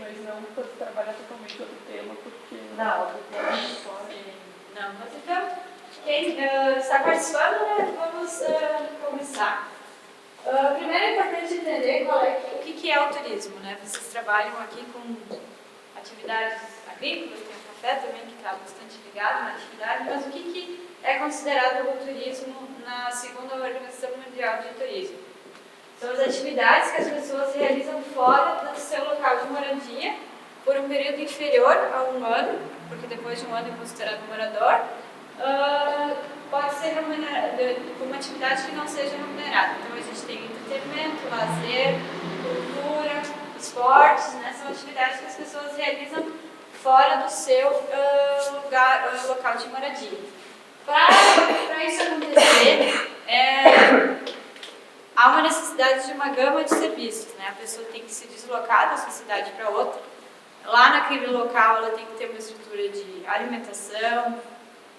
mas não para trabalhar totalmente outro tema, porque não. Não, mas então, quem está participando, né, vamos começar. Primeiro é importante entender o que é o turismo, né? Vocês trabalham aqui com atividades agrícolas, tem o café também que está bastante ligado na atividade, mas o que é considerado o turismo na segunda Organização Mundial de Turismo? São as atividades que as pessoas realizam fora do seu local de moradia por um período inferior a um ano, porque depois de um ano é considerado morador, pode ser uma atividade que não seja remunerada. Então a gente tem entretenimento, lazer, cultura, esportes, né? São atividades que as pessoas realizam fora do seu local de moradia. Para isso acontecer, há uma necessidade de uma gama de serviços, né? A pessoa tem que se deslocar da sua cidade para outra. Lá naquele local ela tem que ter uma estrutura de alimentação,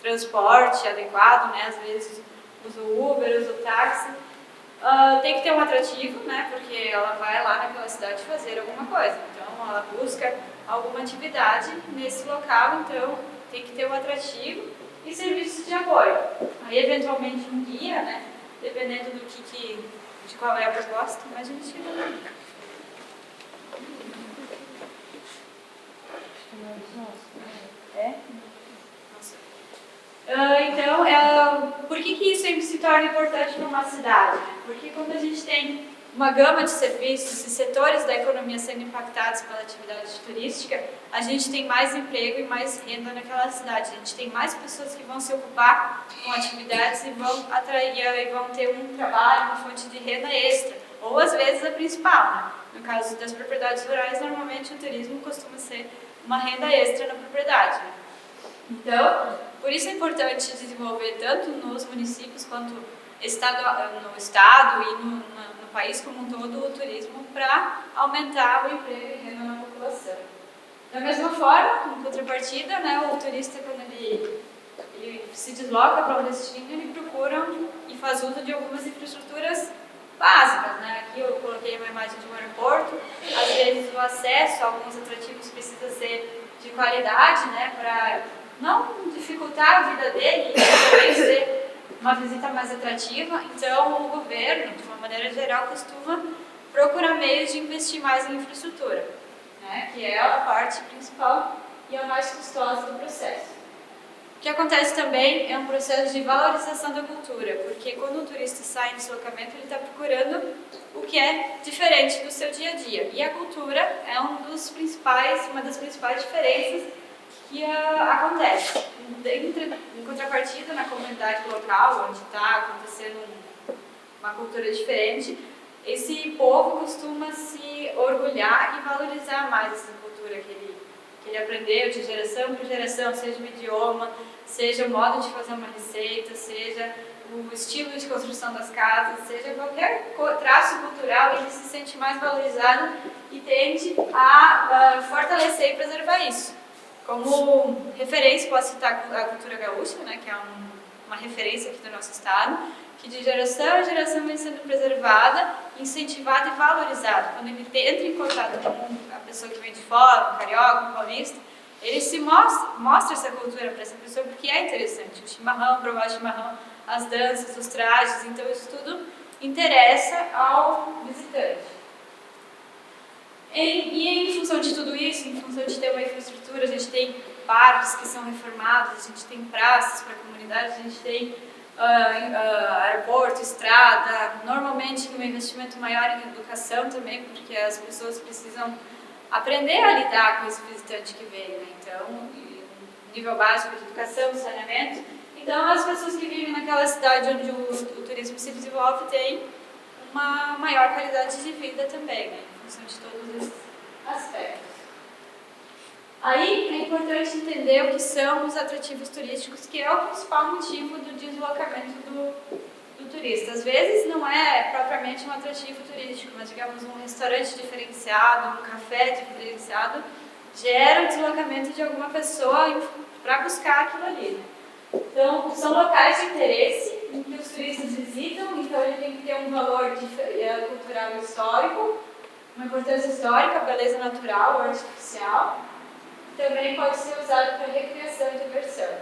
transporte adequado, né? Às vezes usa o Uber, usa o táxi. Tem que ter um atrativo, né? Porque ela vai lá naquela cidade fazer alguma coisa. Então ela busca alguma atividade nesse local, então tem que ter um atrativo e serviços de apoio. Aí eventualmente um guia, né? Dependendo de qual é a proposta, mas a gente vai. Então, por que isso se torna importante numa cidade? Porque quando a gente tem uma gama de serviços e setores da economia sendo impactados pela atividade turística, a gente tem mais emprego e mais renda naquela cidade. A gente tem mais pessoas que vão se ocupar com atividades e vão atrair e vão ter um trabalho, uma fonte de renda extra, ou às vezes a principal, né? No caso das propriedades rurais, normalmente o turismo costuma ser uma renda extra na propriedade. Então, por isso é importante desenvolver tanto nos municípios quanto no estado e no país como um todo o turismo para aumentar o emprego e renda na população. Da mesma forma, em contrapartida, né, o turista, quando ele se desloca para um destino, ele procura e faz uso de algumas infraestruturas básicas, né? Aqui eu coloquei uma imagem de um aeroporto. Às vezes o acesso a alguns atrativos precisa ser de qualidade, né, para não dificultar a vida dele e também ser uma visita mais atrativa. Então o governo, de uma maneira geral, costuma procurar meios de investir mais em infraestrutura, né, que é a parte principal e a mais custosa do processo. O que acontece também é um processo de valorização da cultura, porque quando o turista sai em deslocamento, ele está procurando o que é diferente do seu dia a dia. E a cultura é uma das principais diferenças que acontece. Em contrapartida, na comunidade local, onde está acontecendo uma cultura diferente, esse povo costuma se orgulhar e valorizar mais essa cultura que ele aprendeu de geração para geração, seja o idioma, seja o modo de fazer uma receita, seja o estilo de construção das casas, seja qualquer traço cultural, ele se sente mais valorizado e tende a fortalecer e preservar isso. Como referência, posso citar a cultura gaúcha, né, que é uma referência aqui do nosso estado, que de geração em geração vem sendo preservada, incentivada e valorizada. Quando ele entra em contato com a pessoa que vem de fora, um carioca, um paulista, ele se mostra essa cultura para essa pessoa porque é interessante. O chimarrão, provar o chimarrão, as danças, os trajes, então isso tudo interessa ao visitante. E em função de tudo isso, em função de ter uma infraestrutura, a gente tem parques que são reformados, a gente tem praças para a comunidade, a gente tem aeroporto, estrada, normalmente um investimento maior em educação também, porque as pessoas precisam aprender a lidar com esse visitante que veio, né? Então, nível básico de educação, saneamento. Então, as pessoas que vivem naquela cidade onde o turismo se desenvolve têm uma maior qualidade de vida também, né? Em função de todos esses aspectos. Aí é importante entender o que são os atrativos turísticos, que é o principal motivo do deslocamento do turista. Às vezes não é propriamente um atrativo turístico, mas digamos um restaurante diferenciado, um café diferenciado, gera o deslocamento de alguma pessoa para buscar aquilo ali, né? Então, são locais de interesse em que os turistas visitam, então ele tem que ter um valor cultural e histórico, uma importância histórica, beleza natural ou artificial. Também pode ser usado para recreação e diversão.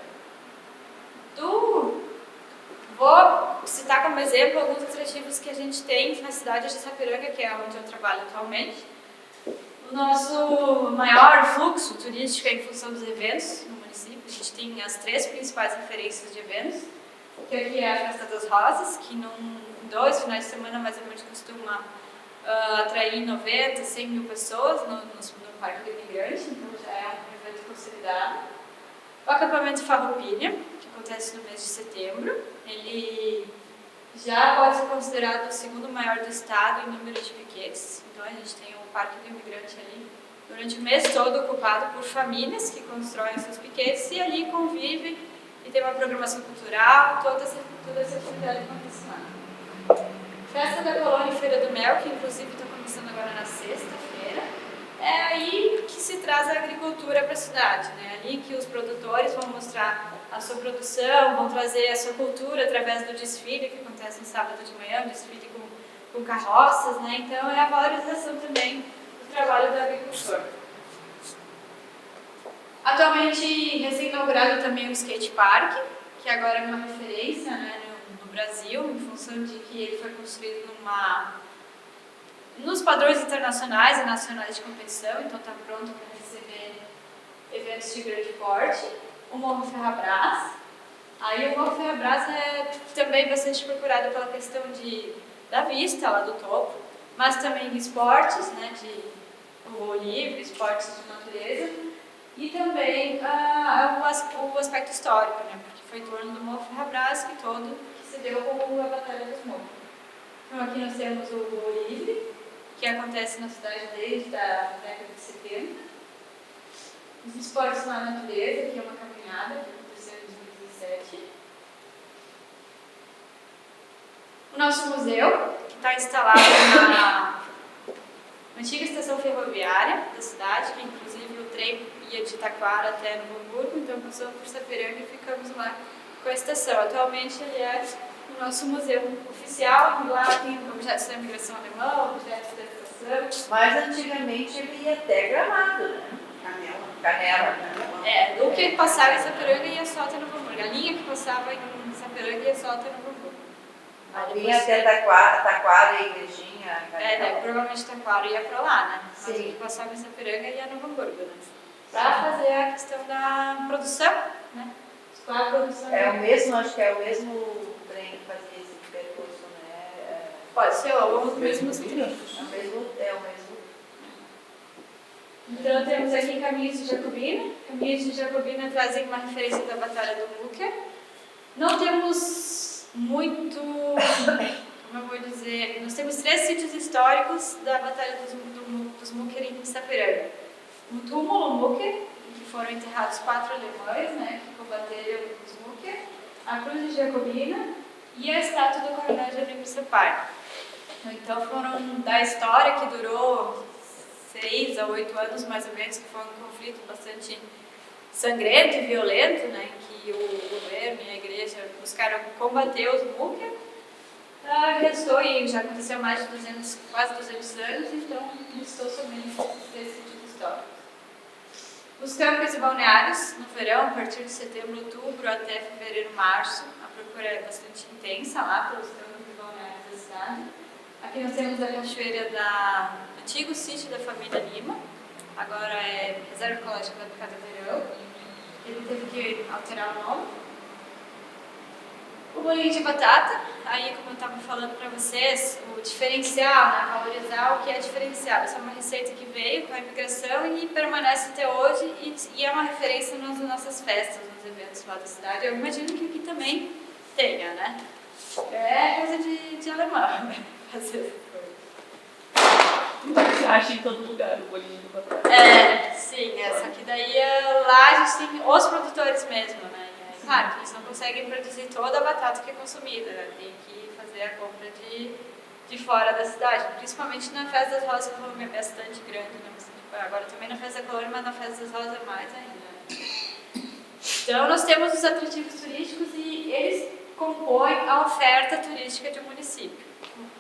Vou citar como exemplo alguns atrativos que a gente tem na cidade de Sapiranga, que é onde eu trabalho atualmente. O nosso maior fluxo turístico é em função dos eventos no município. A gente tem as 3 principais referências de eventos, que aqui é a Festa das Rosas, que em 2 finais de semana mais ou menos costuma atrair 90, 100 mil pessoas no Parque do Imigrante, então já é um evento consolidado. O acampamento Farroupilha, que acontece no mês de setembro, ele já pode ser considerado o 2º maior do estado em número de piquetes. Então a gente tem o Parque do Imigrante ali durante o mês todo ocupado por famílias que constroem seus piquetes e ali convivem e tem uma programação cultural, toda essa atividade acontecendo. Festa da Colônia e Feira do Mel, que inclusive está começando agora na sexta-feira. É aí que se traz a agricultura para a cidade, né? Ali que os produtores vão mostrar a sua produção, vão trazer a sua cultura através do desfile, que acontece no sábado de manhã, um desfile com carroças, né? Então é a valorização também do trabalho do agricultor. Atualmente, recém-inaugurado também o skate park, que agora é uma referência, né, no Brasil, em função de que ele foi construído nos padrões internacionais e nacionais de competição, então está pronto para receber eventos de grande porte. O Morro Ferrabras. Aí o Morro Ferrabras é também bastante procurado pela questão da vista lá do topo, mas também de esportes, né, de voo livre, esportes de natureza, e também o aspecto histórico, né, porque foi em torno do Morro Ferrabras que se deu como a Batalha dos Morros. Então aqui nós temos o voo livre, que acontece na cidade desde a década de 70. Os esportes na natureza, que é uma caminhada, que aconteceu em 2017. O nosso museu, que está instalado na antiga estação ferroviária da cidade, que inclusive o trem ia de Taquara até Novo Hamburgo, então passou por Sapiranga e ficamos lá com a estação. Atualmente ele é o nosso museu oficial, e lá tem objetos da imigração alemã, objetos da estação. Mas antigamente ele ia até Gramado, né? Canela. Né? O que passava em Sapiranga ia só até Novo Hamburgo. A linha que passava em Sapiranga ia só até Novo Hamburgo. A linha até Taquara e Igrejinha. Provavelmente Taquara ia para lá, né? Sim. Mas o que passava em Sapiranga ia a Novo Hamburgo, né? Para fazer a questão da produção, né? A produção É o mesmo, acho que é o mesmo trem que fazia esse percurso, né? Pode ser ao longo dos mesmos trilhos. É o mesmo. Então temos aqui Caminhos de Jacobina. Caminhos de Jacobina trazem uma referência da Batalha do Múquer. Não temos muito, como eu vou dizer, nós temos 3 sítios históricos da Batalha dos Múquer em Sapiranga. O túmulo Múquer, em que foram enterrados 4 alemães, né, que combateram os Múquer, a Cruz de Jacobina e a estátua do Coronel Janimir Sapar. Então foram da história que durou 6 a 8 anos mais ou menos, que foi um conflito bastante sangrento e violento, né, em que o governo e a igreja buscaram combater os Múquer. Restou, e já aconteceu há mais de quase 200 anos, então restou somente esses sítios históricos. Os campos e balneários, no verão, a partir de setembro, outubro até fevereiro, março, a procura é bastante intensa lá pelos campos e balneários da cidade. Aqui nós temos a cachoeira do antigo sítio da família Lima, agora é Reserva Ecológica da Cataverão. Ele teve que alterar o nome. O bolinho de batata, aí como eu estava falando para vocês, o diferencial, né, valorizar o que é diferencial. Essa é uma receita que veio com a imigração e permanece até hoje e é uma referência nas nossas festas, nos eventos lá da cidade. Eu imagino que aqui também tenha, né? É coisa de alemão, né? Fazer Você acha em todo lugar o bolinho de batata? Sim, só que daí lá a gente tem os produtores mesmo, né? Claro que eles não conseguem produzir toda a batata que é consumida, né? Tem que fazer a compra de fora da cidade, principalmente na Festa das Rosas, que é bastante grande, né? Agora também na Festa da Colônia, mas na Festa das Rosas mais ainda. Então nós temos os atrativos turísticos e eles compõem a oferta turística de um município.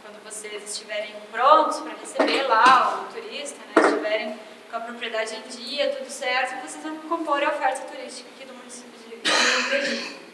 Quando você vocês estiverem prontos para receber lá o turista, né, estiverem com a propriedade em dia, tudo certo, vocês vão compor a oferta turística aqui do município de Betim.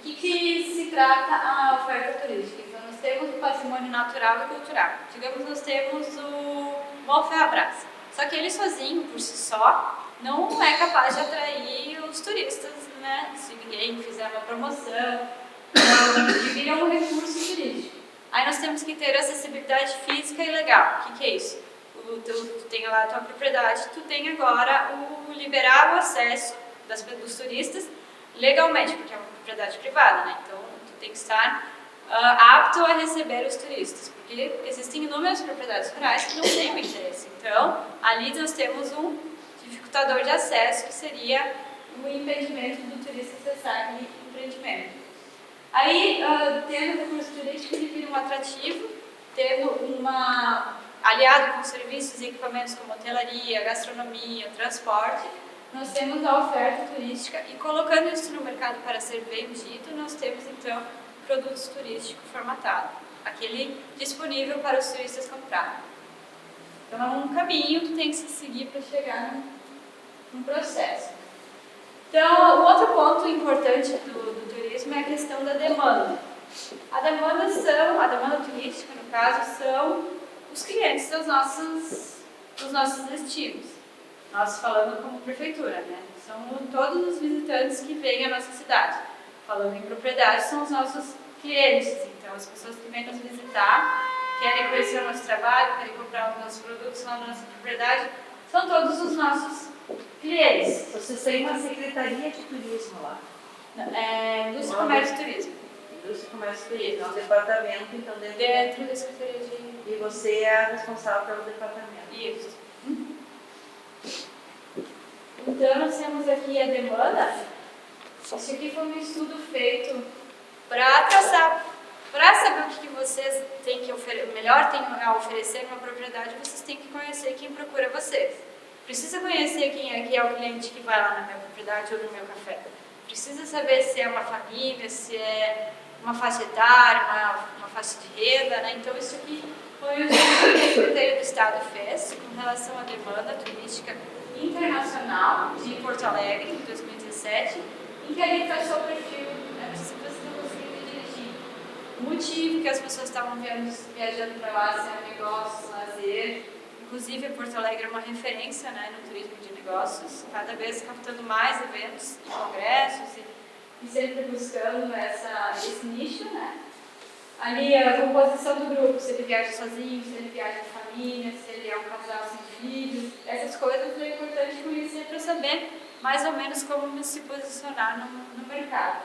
O que se trata a oferta turística? Então, nós temos o patrimônio natural e cultural. Digamos, nós temos o Morro Ferrabras. Só que ele sozinho, por si só, não é capaz de atrair os turistas, né? Se ninguém fizer uma promoção, então, ele vira um recurso turístico. Aí nós temos que ter acessibilidade física e legal. O que é isso? Tu tem lá a tua propriedade, tu tem agora o liberar o acesso dos turistas legalmente, porque é uma propriedade privada, né? Então, tu tem que estar apto a receber os turistas, porque existem inúmeras propriedades rurais que não têm o interesse. Então, ali nós temos um dificultador de acesso, que seria o impedimento do turista acessar aquele empreendimento. Aí, tendo o recurso turístico, ele vira um atrativo, tendo aliado com serviços e equipamentos como hotelaria, gastronomia, transporte, nós temos a oferta turística e colocando isso no mercado para ser vendido, nós temos então produtos turísticos formatados, aquele disponível para os turistas comprarem. Então é um caminho que tem que se seguir para chegar num processo. Então, o outro ponto importante do turismo é a questão da demanda. A demanda turística, no caso, são os clientes dos nossos destinos. Nós falando como prefeitura, né? São todos os visitantes que vêm à nossa cidade. Falando em propriedade, são os nossos clientes. Então, as pessoas que vêm nos visitar, querem conhecer o nosso trabalho, querem comprar os nossos produtos lá na nossa propriedade, são todos os nossos clientes. Vocês têm uma secretaria de turismo lá? Indústria, Comércio e Turismo. Indústria, Comércio e Turismo. É um departamento, então, Dentro da Secretaria de... E você é a responsável pelo departamento? Isso. Então, nós temos aqui a demanda. Isso aqui foi um estudo feito para saber o que vocês têm que melhor têm a oferecer numa propriedade, vocês têm que conhecer quem procura vocês. Precisa conhecer quem é o cliente que vai lá na minha propriedade ou no meu café. Precisa saber se é uma família, se é uma faixa etária, uma faixa de renda, né? Então, isso aqui foi o estudo que a Secretaria do Estado fez com relação à demanda turística internacional de Porto Alegre, em 2017, em que ali traçou o perfil, né, se vocês não conseguiram dirigir. O motivo que as pessoas estavam viajando para lá, se era negócios, lazer. Inclusive, Porto Alegre é uma referência, né, no turismo de negócios, cada vez captando mais eventos e congressos e sempre buscando esse nicho, né? Ali a composição do grupo, se ele viaja sozinho, se ele viaja em família, se ele é um casal sem filhos, essas coisas é importante conhecer para saber mais ou menos como se posicionar no mercado.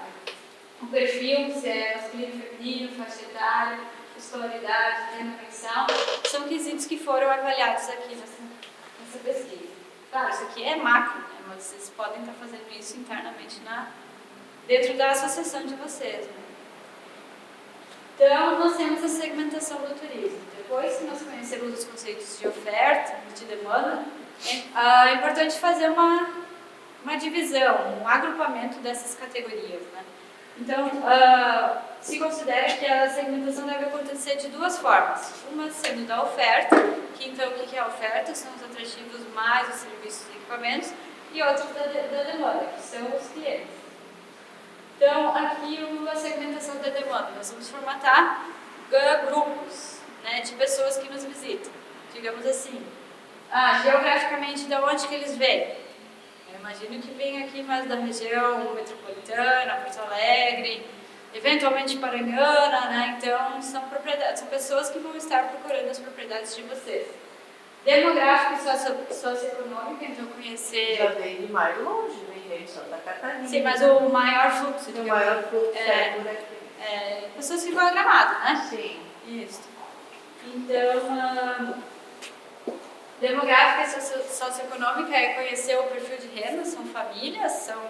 O perfil, se é masculino, feminino, faixa etária, escolaridade, renda, pensão, são quesitos que foram avaliados aqui nessa pesquisa. Claro, isso aqui é macro, né? Mas vocês podem estar fazendo isso internamente dentro da associação de vocês, né? Então, nós temos a segmentação do turismo. Depois que nós conhecemos os conceitos de oferta e de demanda, é importante fazer uma divisão, um agrupamento dessas categorias, né? Então, se considera que a segmentação deve acontecer de duas formas. Uma sendo da oferta, que então o que é a oferta? São os atrativos mais os serviços e equipamentos, e outra da demanda, que são os clientes. Então, aqui a segmentação da demanda. Nós vamos formatar grupos, né, de pessoas que nos visitam. Digamos assim, geograficamente, de onde que eles vêm? Eu imagino que vem aqui mais da região metropolitana, Porto Alegre, eventualmente Paranhana, né? Então, são pessoas que vão estar procurando as propriedades de vocês. Demográfico e socioeconômico, então conhecer... Já vem de mais longe, vem gente de Santa Catarina. Sim, mas o maior fluxo... O maior fluxo é por aqui. Pessoas que vão a Gramado, né? Sim. Isso. Então, demográfica e socioeconômica é conhecer o perfil de renda, são famílias, são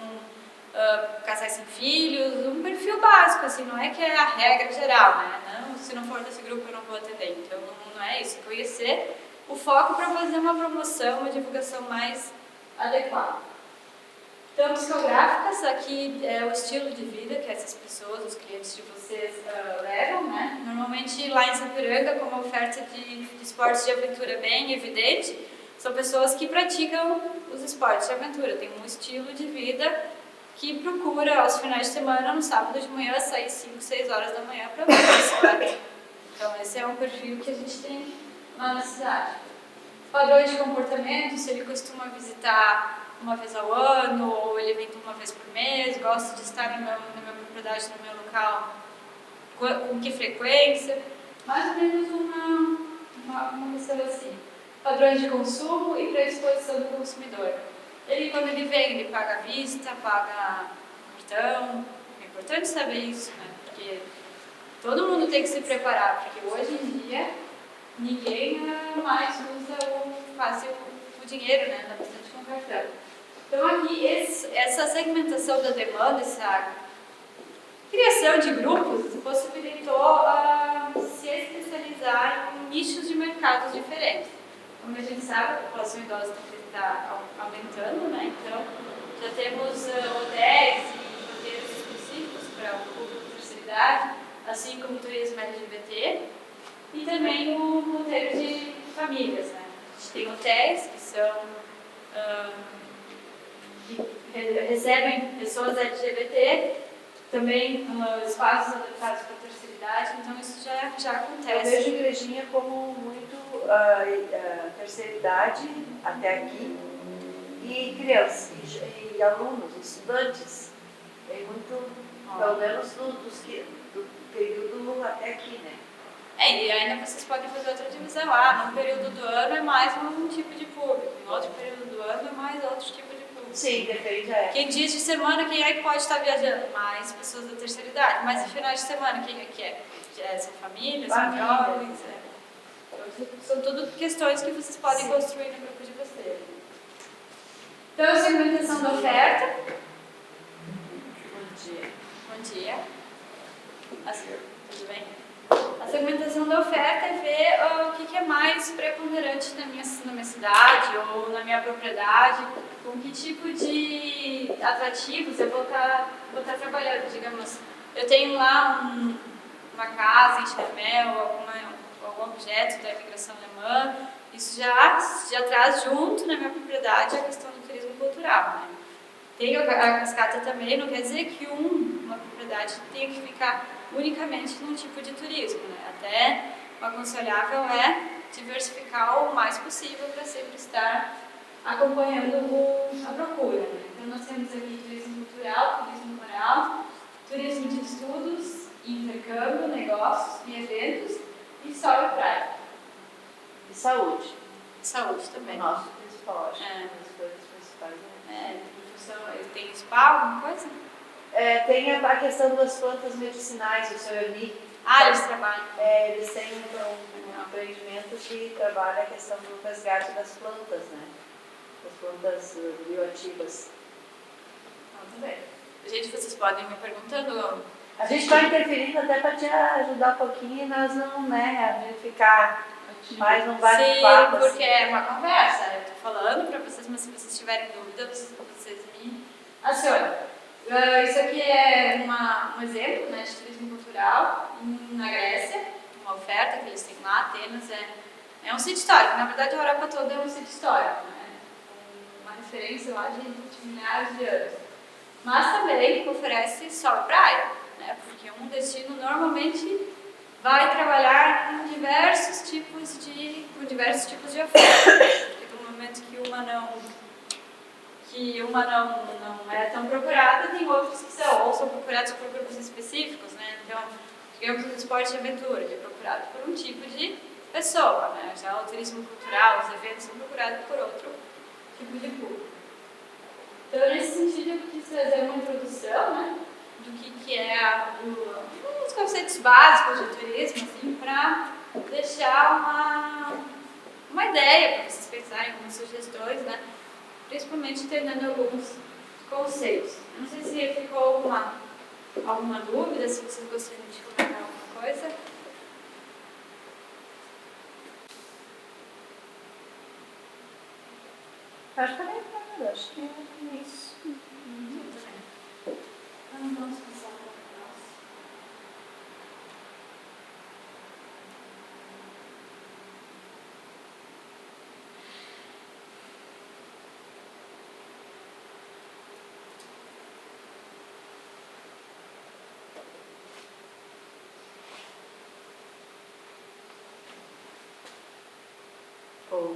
casais sem filhos, um perfil básico, assim, não é que é a regra geral, né? Não, se não for desse grupo eu não vou atender, então não é isso, conhecer o foco para fazer uma promoção, uma divulgação mais adequada. Então, psicográficas, aqui é o estilo de vida que essas pessoas, os clientes de vocês levam, né? Normalmente lá em Sapiranga, como a oferta de esportes de aventura bem evidente, são pessoas que praticam os esportes de aventura, tem um estilo de vida que procura aos finais de semana, no sábado de manhã, sair 5, 6 horas da manhã para ver a bicicleta. Então esse é um perfil que a gente tem lá na cidade. Padrões de comportamento, se ele costuma visitar uma vez ao ano, ou ele vem uma vez por mês, gosta de estar na minha propriedade, no meu local, com que frequência, mais ou menos uma questão assim. Padrões de consumo e predisposição do consumidor. Quando ele vem, ele paga à vista, paga cartão. É importante saber isso, né? Porque todo mundo tem que se preparar, porque hoje em dia ninguém mais usa o dinheiro, né? Dá bastante com cartão. Então aqui essa segmentação da demanda, essa criação de grupos possibilitou se especializar em nichos de mercados diferentes. Como a gente sabe, a população idosa está aumentando, né? Então já temos hotéis e roteiros específicos para o público de terceira idade, assim como o turismo LGBT e também o roteiro de famílias, né? A gente tem hotéis que são que recebem pessoas LGBT, também espaços adaptados para a terceira idade, então isso já acontece. Eu vejo a igrejinha como muito terceira idade até aqui e crianças, e alunos, estudantes, tem muito, pelo menos do período até aqui, né? E ainda vocês podem fazer outra divisão. Num período do ano é mais um tipo de público, em outro período do ano é mais outro tipo de público. Sim, depende. Quem dias de semana, quem é que pode estar viajando? Mais pessoas da terceira idade. Mas em finais de semana, quem é que é? São famílias, são jovens. Então, são tudo questões que vocês podem construir no grupo de vocês. Então, a segmentação da oferta. Bom dia. Bom dia. Tudo bem? A segmentação da oferta é ver o que é mais preponderante na minha cidade ou na minha propriedade, com que tipo de atrativos eu vou estar trabalhando. Digamos, eu tenho lá uma casa em Chapéu, algum objeto da imigração alemã, isso já traz junto na minha propriedade a questão do turismo cultural, né? Tem a cascata também, não quer dizer que uma propriedade tenha que ficar unicamente num tipo de turismo, né? Até o aconselhável é diversificar o mais possível para sempre estar acompanhando a procura, né? Então nós temos aqui turismo cultural, turismo moral, turismo de estudos, intercâmbio, negócios e eventos e sol e praia. E saúde. Saúde também. Nosso principal, acho. As coisas principais. Tem spa, alguma coisa? Tem a questão das plantas medicinais, o seu Eli. Eles trabalham. Eles têm um empreendimento que trabalha a questão do resgate das plantas, né? Das plantas bioativas. Muito bem. Gente, vocês podem me perguntando. A gente está interferindo até para te ajudar um pouquinho e nós não, né, a gente ficar mais num bate-papo. Sim, porque é uma conversa. Eu estou falando para vocês, mas se vocês tiverem dúvidas, vocês me acionam. Isso aqui é um exemplo, né, de turismo cultural na Grécia, uma oferta que eles têm lá. Atenas é um sítio histórico. Na verdade, a Europa toda é um sítio histórico, né? Uma referência lá de milhares de anos. Mas também oferece sol e praia, né? Porque um destino normalmente vai trabalhar com diversos tipos de oferta. Porque do momento que uma não é tão procurada, tem outros que são procurados por grupos específicos, né? Então, digamos, o esporte de aventura, ele é procurado por um tipo de pessoa, né? Já o turismo cultural, os eventos são procurados por outro tipo de público. Então, nesse sentido, eu quis trazer uma introdução, né, do que é os conceitos básicos de turismo, assim, para deixar uma ideia para vocês pensarem, algumas sugestões, né, principalmente entendendo alguns conceitos. Não sei se ficou alguma dúvida, se vocês gostariam de comentar alguma coisa. Acho que também. Eu acho que é isso. Vamos passar para o próximo.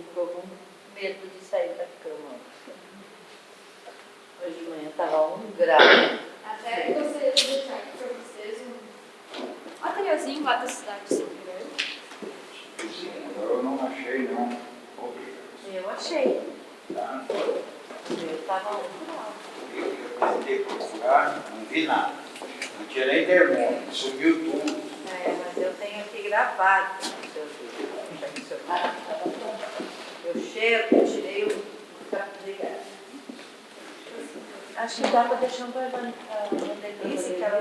Ficou com medo de sair da cama. Hoje de manhã estava 1 grau. Até gostaria de deixar aqui para vocês um materialzinho lá da cidade de São Grande. Sim, eu não achei, não. Eu achei. Tá? O meu estava 1 grau. Eu tentei procurar, não vi nada. Não tinha nem termômetro, subiu tudo. Mas eu tenho aqui gravado. Eu cheiro, tirei o capuz. Acho que dá para deixar um para a Denise, que ela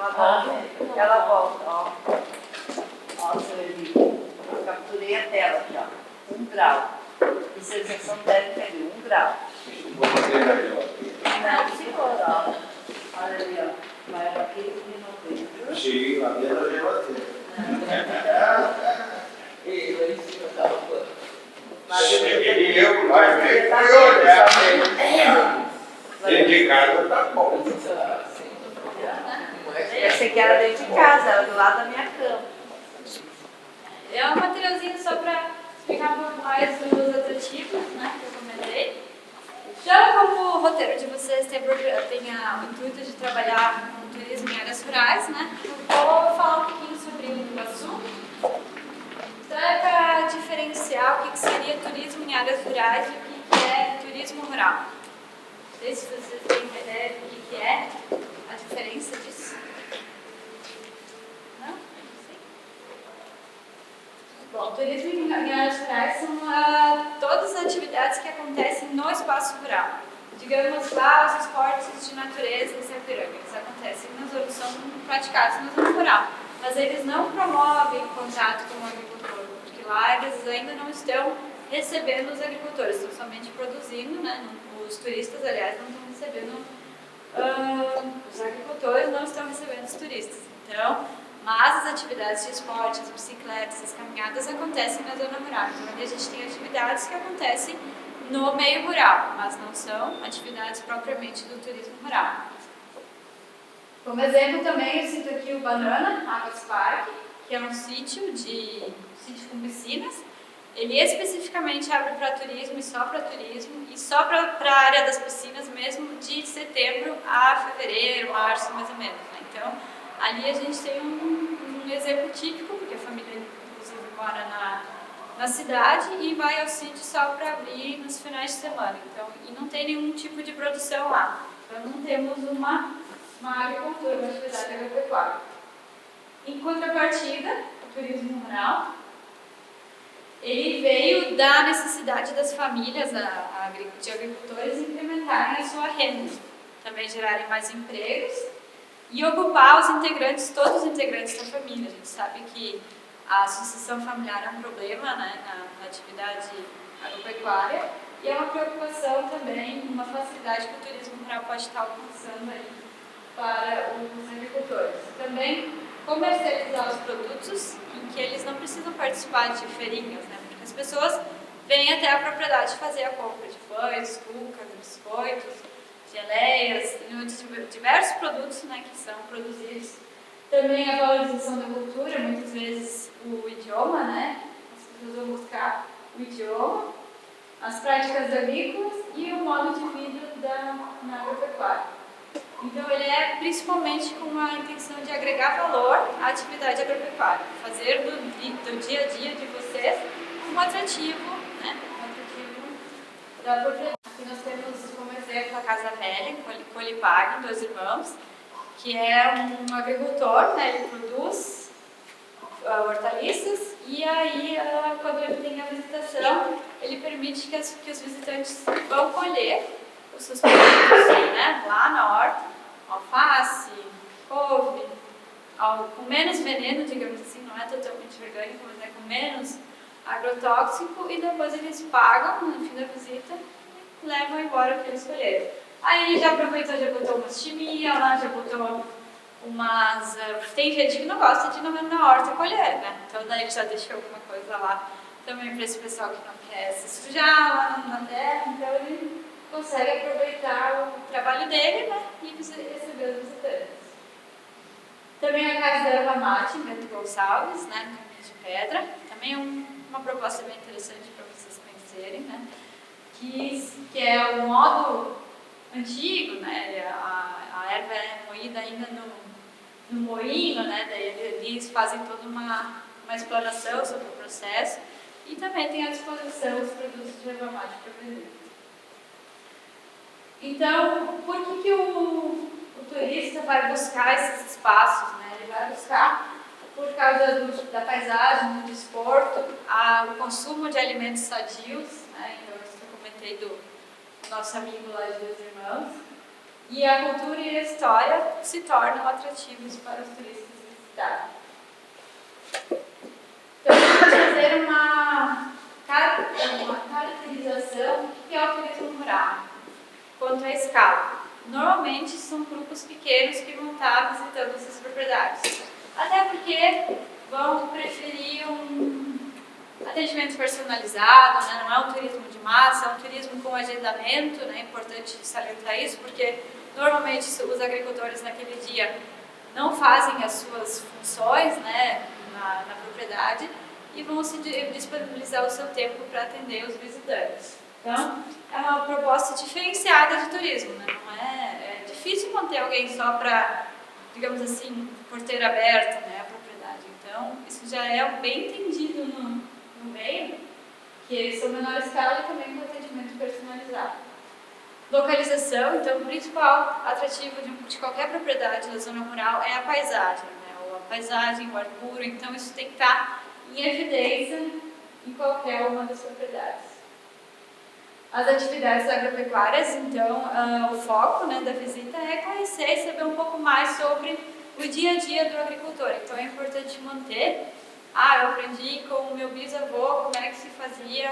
volta. Ela volta, ó. Ó, eu capturei a tela aqui, ó. 1 grau. E sensação térmica de 1 grau. Isso vou fazer na geladeira. Não, senhor, ó. Olha ali, ó. Vai aqui de novembro. Sim, lá dentro da geladeira. E eu lá fui olhar. Dentro de casa tá bom. Essa aqui era dentro de casa, era do lado da minha cama. É um materialzinho só para explicar um pouco mais dos atrativos, né, que eu comentei. Já como o roteiro de vocês tem o intuito de trabalhar com turismo em áreas rurais, né, eu vou falar um pouquinho sobre o assunto. Então é para diferenciar o que seria turismo em áreas rurais e o que é turismo rural. Não sei se vocês têm ideia do que é a diferença disso. Não? Sim? Bom, turismo em áreas rurais são todas as atividades que acontecem no espaço rural. Digamos lá, os esportes de natureza em Sapiranga, eles acontecem são praticados na zona rural, mas eles não promovem contato com o agricultor, porque lá eles ainda não estão recebendo os agricultores, estão somente produzindo, né? Os turistas, aliás, não estão recebendo, os agricultores não estão recebendo os turistas. Então, mas as atividades de esporte, as bicicletas, as caminhadas acontecem na zona rural. Então, ali a gente tem atividades que acontecem no meio rural, mas não são atividades propriamente do turismo rural. Como exemplo também, eu cito aqui o Banana Águas Parque, que é um sítio com piscinas. Ele especificamente abre para turismo e só para a área das piscinas mesmo de setembro a fevereiro, março mais ou menos. Né? Então, ali a gente tem um exemplo típico, porque a família inclusive mora na cidade e vai ao sítio só para abrir nos finais de semana. Então, e não tem nenhum tipo de produção lá. Então, não temos uma agricultura, uma atividade agropecuária. Em contrapartida, o turismo rural, ele veio da necessidade das famílias de agricultores incrementarem a sua renda, também gerarem mais empregos e ocupar todos os integrantes da família. A gente sabe que a sucessão familiar é um problema, né, na atividade agropecuária e é uma preocupação também, uma facilidade que o turismo rural pode estar alcançando aí para os agricultores. Também comercializar os produtos em que eles não precisam participar de feirinhas, né? Porque as pessoas vêm até a propriedade fazer a compra de pães, cucas, biscoitos, geleias, diversos produtos, né, que são produzidos. Também a valorização da cultura, muitas vezes o idioma, né? As pessoas vão buscar o idioma, as práticas agrícolas e o modo de vida na agropecuária. Então, ele é principalmente com a intenção de agregar valor à atividade agropecuária, fazer do dia a dia de vocês um atrativo, né? Um atrativo da propriedade. Aqui nós temos como exemplo a Casa Velha, em Colipag, em Dois Irmãos, que é um agricultor, né? Ele produz hortaliças e aí, quando ele tem a visitação, ele permite que os visitantes vão colher os seus produtos, né, lá na horta, alface, couve, com menos veneno, digamos assim, não é totalmente orgânico, mas é com menos agrotóxico, e depois eles pagam no fim da visita levam embora o que eles escolheram. Aí já aproveitou, já botou umas chimias lá, já botou umas... tem gente que não gosta de ir na horta colher, né? Então daí já deixou alguma coisa lá também para esse pessoal que não quer se sujar lá na terra. Então ele consegue aproveitar o trabalho dele, né? E receber os visitantes. Também a casa da erva mate, em Bento Gonçalves, né? No Caminho de Pedra. Também é uma proposta bem interessante para vocês conhecerem, né? Que é o modo antigo, né? A erva é moída ainda no moinho, né? Daí eles fazem toda uma exploração sobre o processo e também tem à disposição os produtos de erva mate para vender. Então, por que o turista vai buscar esses espaços, né? Ele vai buscar por causa da paisagem, do desporto, o consumo de alimentos sadios, né? Então, isso que eu comentei do nosso amigo lá de Dois Irmãos. E a cultura e a história se tornam atrativos para os turistas visitarem. Então, vamos fazer uma caracterização do que é o turismo rural, quanto à escala. Normalmente são grupos pequenos que vão estar visitando essas propriedades. Até porque vão preferir um atendimento personalizado, né? Não é um turismo de massa, é um turismo com agendamento, né? É importante salientar isso, porque normalmente os agricultores naquele dia não fazem as suas funções, né? na propriedade e vão se disponibilizar o seu tempo para atender os visitantes. Então, é uma proposta diferenciada de turismo, né? Não é difícil manter alguém só para, digamos assim, porteira aberta, né, a propriedade. Então, isso já é bem entendido no meio, que eles são menor escala e também com atendimento personalizado. Localização, então, o principal atrativo de qualquer propriedade da zona rural é a paisagem, né? Ou a paisagem, o ar puro, então isso tem que estar em evidência em qualquer uma das propriedades. As atividades agropecuárias, então, o foco, né, da visita é conhecer e saber um pouco mais sobre o dia a dia do agricultor. Então é importante manter, eu aprendi com o meu bisavô como é que se fazia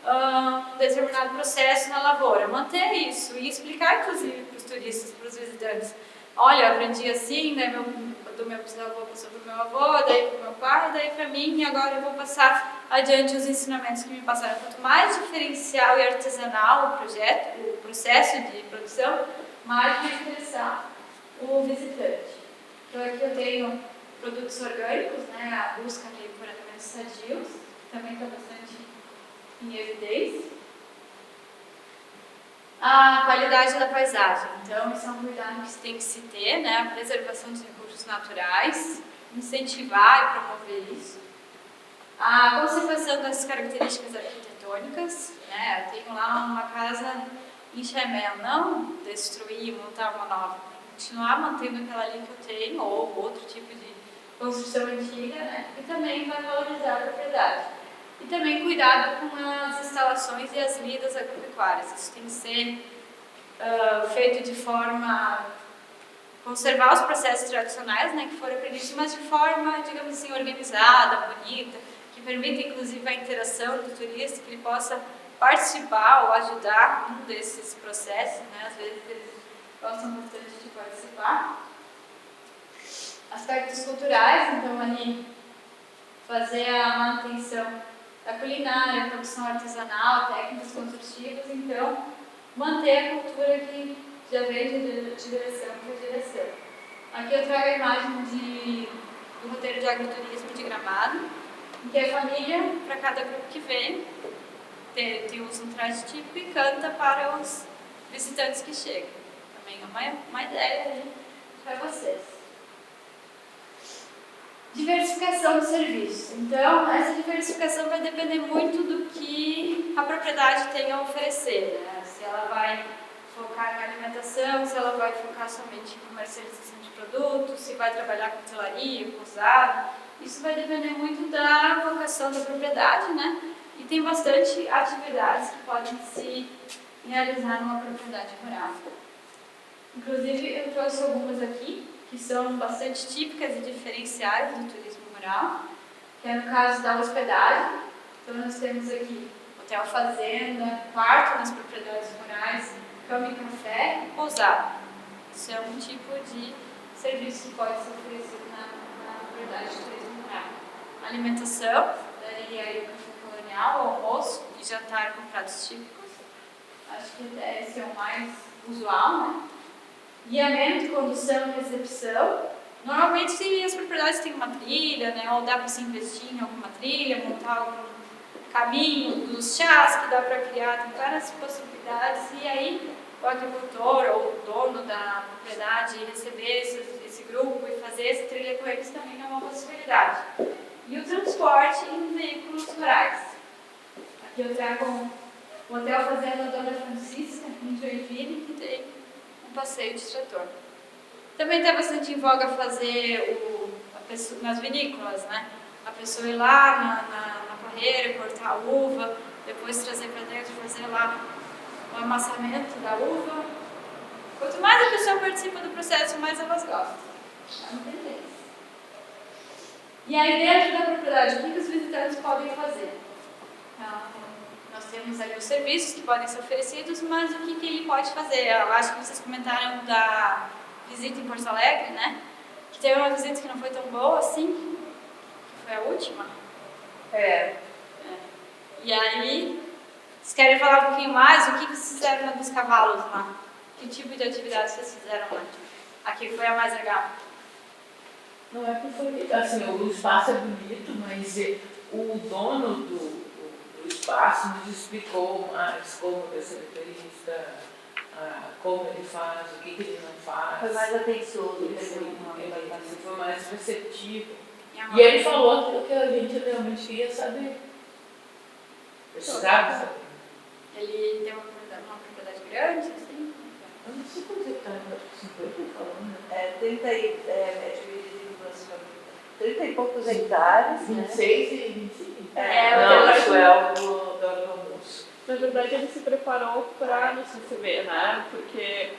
um determinado processo na lavoura. Manter isso e explicar, inclusive, para os turistas, para os visitantes. Olha, eu aprendi assim, né, do meu bisavô passou para o meu avô, daí para o meu pai, daí para mim, e agora eu vou passar adiante os ensinamentos que me passaram. Quanto mais diferencial e artesanal o processo de produção, mais vai interessar o visitante. Então aqui eu tenho produtos orgânicos, né, a busca ali por alimentos sadios, que também está bastante em evidência. A qualidade da paisagem, então isso é um cuidado que tem que se ter, né, a preservação dos recursos naturais, incentivar e promover isso. A conservação das características arquitetônicas, né, eu tenho lá uma casa em Chemel, não destruir, montar uma nova, continuar mantendo aquela ali que eu tenho, ou outro tipo de construção antiga, né, e também vai valorizar a propriedade. E também cuidado com as instalações e as lidas agropecuárias. Isso tem que ser feito de forma... conservar os processos tradicionais, né, que foram aprendidos, mas de forma, digamos assim, organizada, bonita, que permita inclusive a interação do turista, que ele possa participar ou ajudar num desses processos, né, às vezes eles gostam bastante de participar. Aspectos culturais, então ali fazer a manutenção da culinária, produção artesanal, técnicas construtivas, então manter a cultura que já vem de direção para direção. Aqui eu trago a imagem do roteiro de agroturismo de Gramado, em que a família, para cada grupo que vem, usa um traje típico e canta para os visitantes que chegam. Também é uma ideia aí para vocês. Diversificação dos serviços. Então, essa diversificação vai depender muito do que a propriedade tem a oferecer, né? Se ela vai focar na alimentação, se ela vai focar somente em comercialização de produtos, se vai trabalhar com hotelaria, com usado. Isso vai depender muito da vocação da propriedade, né? E tem bastante atividades que podem se realizar numa propriedade rural. Inclusive, eu trouxe algumas aqui, que são bastante típicas e diferenciais do turismo rural, que é no caso da hospedagem. Então, nós temos aqui hotel fazenda, quarto nas propriedades rurais, cama e café e pousada. Isso é um tipo de serviço que pode ser oferecido na propriedade de turismo rural. Alimentação, daí aí o café colonial, almoço e jantar com pratos típicos. Acho que esse é o mais usual, né? Guiamento, condução e recepção. Normalmente as propriedades têm uma trilha, né? Ou dá para se investir em alguma trilha, montar algum caminho dos chás que dá para criar, tem várias possibilidades. E aí o agricultor ou o dono da propriedade receber esse grupo e fazer essa trilha com eles também é uma possibilidade. E o transporte em veículos rurais. Aqui eu trago o Hotel Fazenda Dona Francisca, em Joinville, que tem um passeio de trator. Também está bastante em voga fazer nas vinícolas, né? A pessoa ir lá na parreira, cortar a uva, depois trazer para dentro, fazer lá o amassamento da uva. Quanto mais a pessoa participa do processo, mais elas gostam. Não tem jeito. E aí dentro da propriedade, o que os visitantes podem fazer? Então, nós temos ali os serviços que podem ser oferecidos, mas o que ele pode fazer? Eu acho que vocês comentaram da visita em Porto Alegre, né? Que teve uma visita que não foi tão boa assim, que foi a última. E aí, vocês querem falar um pouquinho mais? O que vocês fizeram dos cavalos lá? Que tipo de atividade vocês fizeram lá? Aqui foi a mais legal. Não é que foi, assim, o espaço é bonito, mas o dono do espaço nos explicou mais como é ser motorista, como ele faz, o que ele não faz. Foi mais atencioso. Ele foi mais receptivo. E ele falou aquilo que a gente realmente queria saber. Precisava saber. Ele tem uma propriedade grande, assim? Eu não sei quanto ele está, 50 falando. 30 é dividido em duas famílias. 30 e poucos hectares. 26 e 25. Não, isso é o do almoço. Na verdade, ele se preparou para nos receber, né? Porque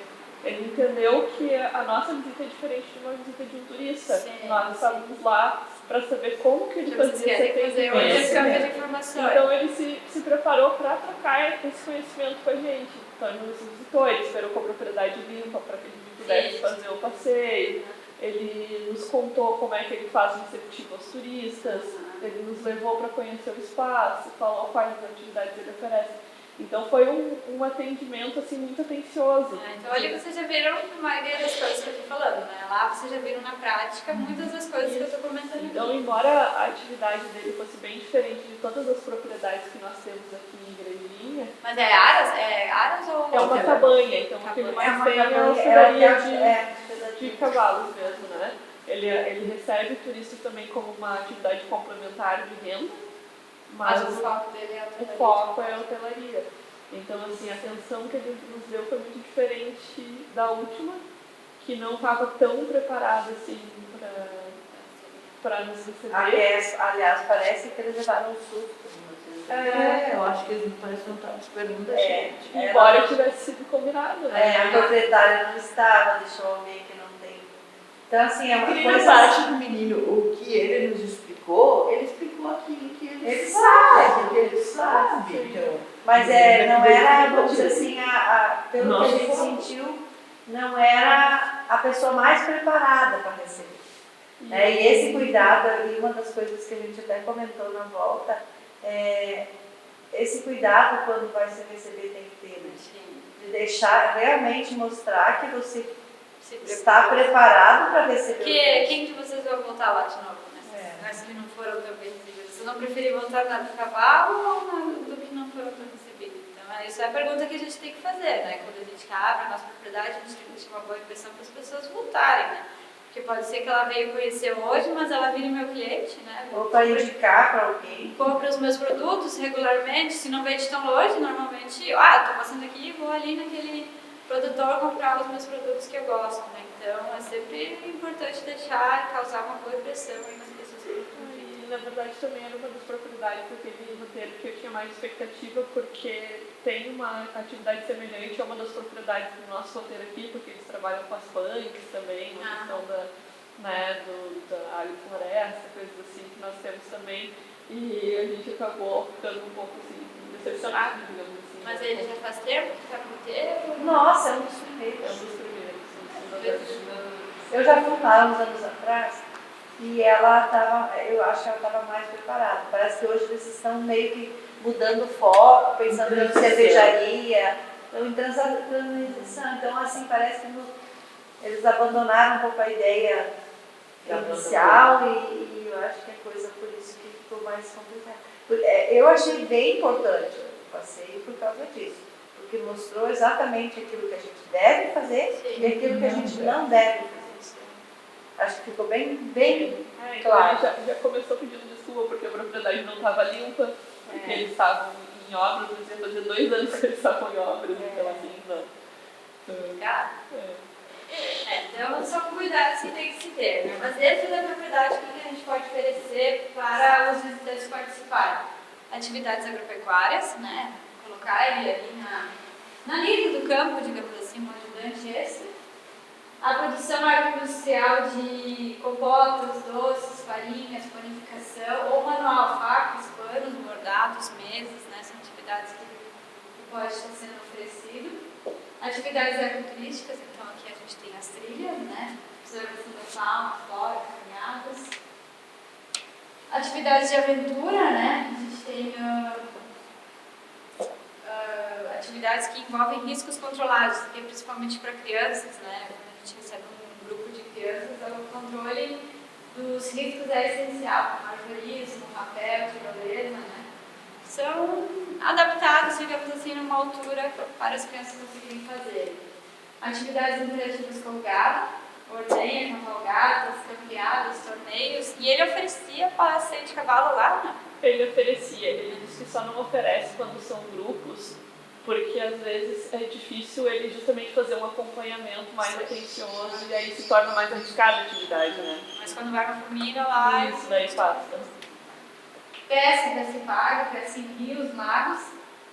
ele entendeu que a nossa visita é diferente de uma visita de um turista. Sim, Nós estávamos lá para saber como que ele fazia esse fazer um atendimento. intercâmbio de informações. Então ele se preparou para trocar esse conhecimento com a gente. Então ele nos visitou, ele esperou com a propriedade limpa para que a gente pudesse fazer o passeio. Ele nos contou como é que ele faz o receptivo aos turistas. Ele nos levou para conhecer o espaço, falou quais atividades ele oferece. Então foi um atendimento assim, muito atencioso. Então ali vocês já viram a maioria das coisas que eu estou falando, né? Lá vocês já viram na prática muitas das coisas que eu estou comentando Então, aqui. embora a atividade dele fosse bem diferente de todas as propriedades que nós temos aqui em Igrejinha, Mas é aras ou... é uma cabanha, então o que ele mais tem é a hospedaria de cavalos mesmo, né? Ele recebe turistas também como uma atividade complementar de renda, mas o foco dele é a o foco é a hotelaria. Então, assim, a atenção que ele nos deu foi muito diferente da última, que não estava tão preparada assim para nos receber. Aliás, parece que eles levaram um susto. Eu acho que eles parecem que não estavam esperando a gente. Embora tivesse sido combinado, né? A proprietária não estava, deixou alguém que não tem. Então, assim, é uma E na coisa... parte do menino, o que ele nos explicou, ele explicou aquilo que ele sabe. que ele sabe. Então, Mas não era, vamos dizer assim, pelo que a gente sentiu, não era a pessoa mais preparada para receber. E esse cuidado, e uma das coisas que a gente até comentou na volta, esse cuidado quando vai se receber tem que ter, né? De deixar, realmente mostrar que você está preparado para receber. Quem que vocês vão voltar lá de novo, né? Mas que não foram tão bem recebidos. Vocês não preferiram voltar na do cavalo ou na do que não foram tão recebidos? Então, isso é a pergunta que a gente tem que fazer, né? Quando a gente abre a nossa propriedade, a gente tem que deixar uma boa impressão para as pessoas voltarem, né? Porque pode ser que ela veio conhecer hoje, mas ela vire meu cliente, né? Ou para indicar para alguém. Compra os meus produtos regularmente, se não veio de tão longe, normalmente, estou passando aqui e vou ali naquele produtor comprar os meus produtos que eu gosto, né? Então, é sempre importante deixar, causar uma boa impressão aí nas pessoas que E, na verdade, também era uma das propriedades daquele roteiro que eu tinha mais expectativa, porque tem uma atividade semelhante a uma das propriedades do nosso roteiro aqui, porque eles trabalham com as punks também, uma questão da agrofloresta, coisas assim que nós temos também, e a gente acabou ficando um pouco assim, decepcionado, digamos assim. Mas ele já faz tempo que está no roteiro? Nossa, é um dos É um primeiros. dos primeiros. Eu já fui lá uns anos atrás e ela estava, eu acho que ela estava mais preparada. Parece que hoje eles estão meio que mudando o foco, pensando em cervejaria, então em transição. Então, assim, parece que eles abandonaram um pouco a ideia inicial e eu acho que é coisa por isso que ficou mais complicado. Eu achei bem importante o passeio por causa disso, porque mostrou exatamente aquilo que a gente deve fazer e aquilo que a gente não deve fazer. Acho que ficou bem Então claro. ele já começou pedindo desculpa porque a propriedade não estava limpa, porque eles estavam em obras, mas ia fazer 2 anos que eles estavam em obras, então assim, não. Complicado. É. Então, são cuidados que tem que se ter, né? Mas dentro da propriedade, o que a gente pode oferecer para os visitantes participarem? Atividades agropecuárias, né? Colocar ele ali na linha do campo, digamos assim, um ajudante extra. A produção agroindustrial de compotas, doces, farinhas, panificação ou manual, facas, panos, bordados, mesas, né? São atividades que pode estar sendo oferecido. Atividades agroturísticas, então aqui a gente tem as trilhas, né? Observação da fauna, flora, caminhadas. Atividades de aventura, né? A gente tem atividades que envolvem riscos controlados, que é principalmente para crianças, né? Quando a gente recebe um grupo de crianças, o controle dos riscos é essencial, como arvorismo, rapel, tirolesa, né? São adaptados, digamos assim, numa altura para as crianças conseguirem fazer. Atividades interativas com o gado, ordenha, cavalgadas, campeadas, torneios. E ele oferecia passeio de cavalo lá, né? Ele oferecia, ele disse que só não oferece quando são grupos, porque às vezes é difícil ele justamente fazer um acompanhamento mais atencioso e aí se torna mais arriscada a atividade, né? Mas quando vai uma família lá... Isso, daí passa. Pesca, pesca paga, pesca em rios, lagos,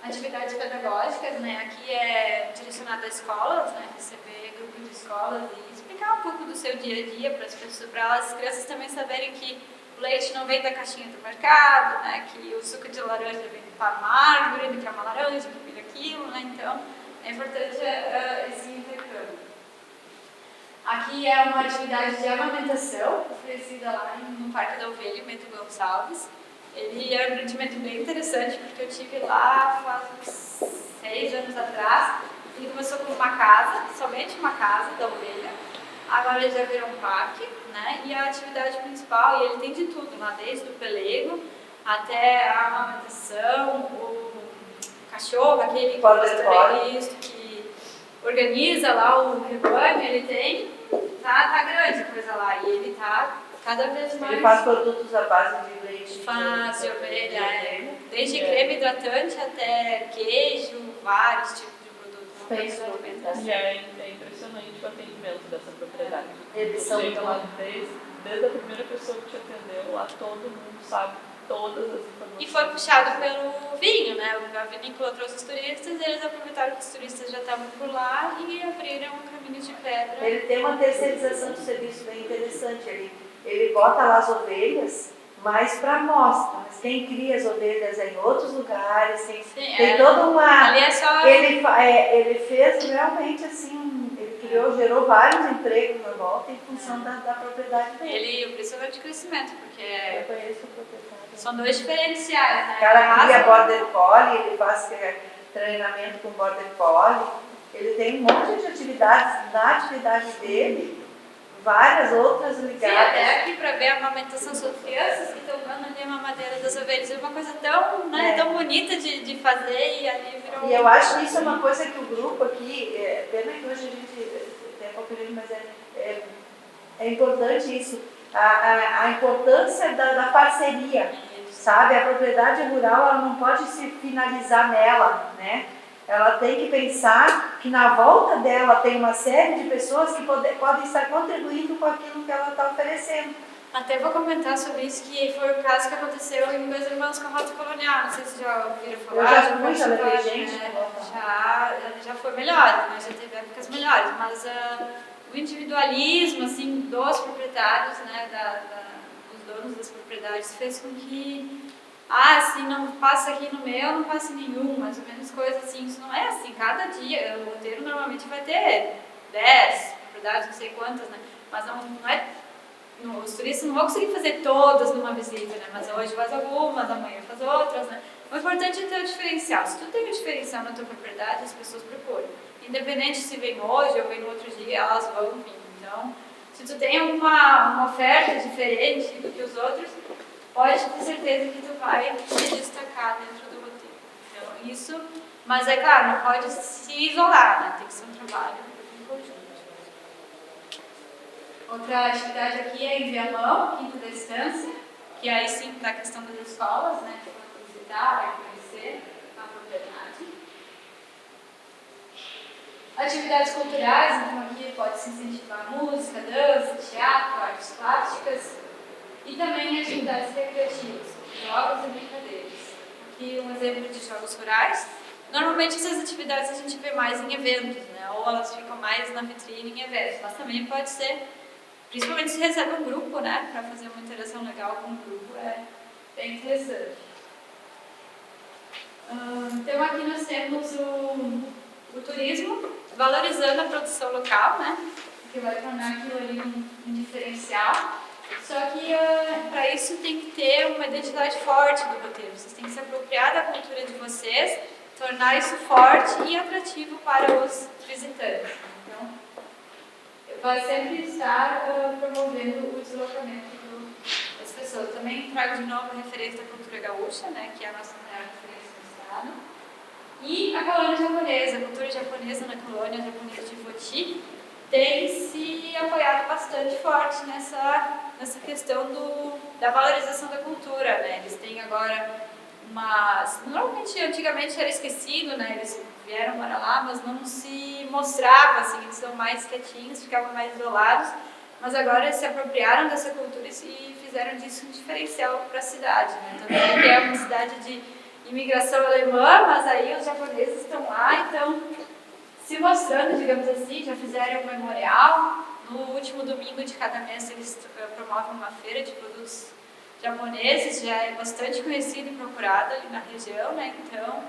atividades pedagógicas, né? Aqui é direcionado a escolas, né? Receber grupo de escolas e explicar um pouco do seu dia a dia para as pessoas, para as crianças também saberem que o leite não vem da caixinha do mercado, né? Que o suco de laranja vem para uma árvore, que é uma laranja, que vira aquilo, né? Então é importante esse intercâmbio. Aqui é uma atividade de amamentação oferecida lá no Parque da Ovelha, em Bento Gonçalves. Ele é um empreendimento bem interessante, porque eu estive lá faz uns 6 anos atrás. Ele começou com uma casa, somente uma casa da ovelha. Agora ele já virou um parque, né? E a atividade principal, e ele tem de tudo lá, desde o pelego até a amamentação, o cachorro, aquele que que organiza lá o rebanho, ele tem, tá grande a coisa lá, e ele tá cada vez mais... Ele faz produtos à base de leite. Faz de ovelha, desde creme hidratante até queijo, vários tipos de produtos. E é impressionante o atendimento dessa propriedade. Eles são Chega lá desde a primeira pessoa que te atendeu, lá todo mundo sabe todas as informações. E foi puxado pelo vinho, né? A vinícola trouxe os turistas, eles aproveitaram que os turistas já estavam por lá e abriram um caminho de pedra. Ele tem uma terceirização do serviço bem interessante. Ele bota lá as ovelhas mais para amostra, mas quem cria as ovelhas é em outros lugares, tem toda uma... Ali é só... Ele fez realmente assim, gerou vários empregos na volta em função da propriedade dele. Por isso é de crescimento, porque Eu conheço o proprietário. são 2 diferenciais, né? O cara cria border collie, ele faz treinamento com border collie, ele tem um monte de atividades na atividade dele, várias outras ligadas. Sim, até aqui para ver a amamentação, são crianças que estão dando ali a mamadeira das ovelhas. É uma coisa tão, tão bonita de fazer e ali virou... E eu acho que isso é uma coisa que o grupo aqui, pena que hoje a gente tem pouco tempo, mas é importante isso, a importância da parceria, sabe? A propriedade rural, ela não pode se finalizar nela, né? Ela tem que pensar que na volta dela tem uma série de pessoas que podem estar contribuindo com aquilo que ela está oferecendo. Até vou comentar sobre isso, que foi o caso que aconteceu em Meus Irmãos com a Rota Colonial. Não sei se já ouviram falar. Eu já fui, já levei gente. Já foi melhor, né? Já teve épocas melhores, mas o individualismo assim, dos proprietários, né, dos donos das propriedades, fez com que se não passa aqui no meu, não passa em nenhum, mais ou menos coisa assim. Isso não é assim, cada dia, o roteiro normalmente vai ter 10 propriedades, não sei quantas, né? Mas não é, os turistas não vão conseguir fazer todas numa visita, né? Mas hoje faz algumas, amanhã faz outras, né? O importante é ter o diferencial. Se tu tem o diferencial na tua propriedade, as pessoas procuram. Independente se vem hoje ou vem no outro dia, elas vão vir. Então, se tu tem uma oferta diferente do que os outros, pode ter certeza que tu vai se destacar dentro do roteiro. Então, isso, mas é claro, não pode se isolar, né? Tem que ser um trabalho em conjunto. Outra atividade aqui é em Viamão, Quinta da Estância, que aí sim está a questão das escolas, né? Que vão visitar, conhecer a propriedade. Atividades culturais, então aqui pode-se incentivar música, dança, teatro, artes plásticas e também atividades recreativas, jogos e brincadeiras. Aqui um exemplo de jogos rurais. Normalmente essas atividades a gente vê mais em eventos, né? Ou elas ficam mais na vitrine em eventos, mas também pode ser, principalmente se recebe um grupo, né? Para fazer uma interação legal com o grupo, é bem interessante. Então aqui nós temos o turismo, valorizando a produção local, né? Que vai tornar aquilo ali um diferencial. Só que para isso tem que ter uma identidade forte do roteiro. Vocês têm que se apropriar da cultura de vocês, tornar isso forte e atrativo para os visitantes. Então, vai sempre estar promovendo o deslocamento das pessoas. Também trago de novo a referência da cultura gaúcha, né? Que é a nossa maior referência no estado. E a colônia japonesa, a cultura japonesa na colônia japonesa de Voti tem se apoiado bastante forte nessa questão da valorização da cultura, né? Eles têm agora normalmente, antigamente era esquecido, né? Eles vieram para lá, mas não se mostrava, assim, eles são mais quietinhos, ficavam mais isolados, mas agora eles se apropriaram dessa cultura e fizeram disso um diferencial para a cidade, né? Também que é uma cidade de imigração alemã, mas aí os japoneses estão lá, então se mostrando, digamos assim, já fizeram um memorial. No último domingo de cada mês eles promovem uma feira de produtos japoneses, já é bastante conhecido e procurado ali na região, né? Então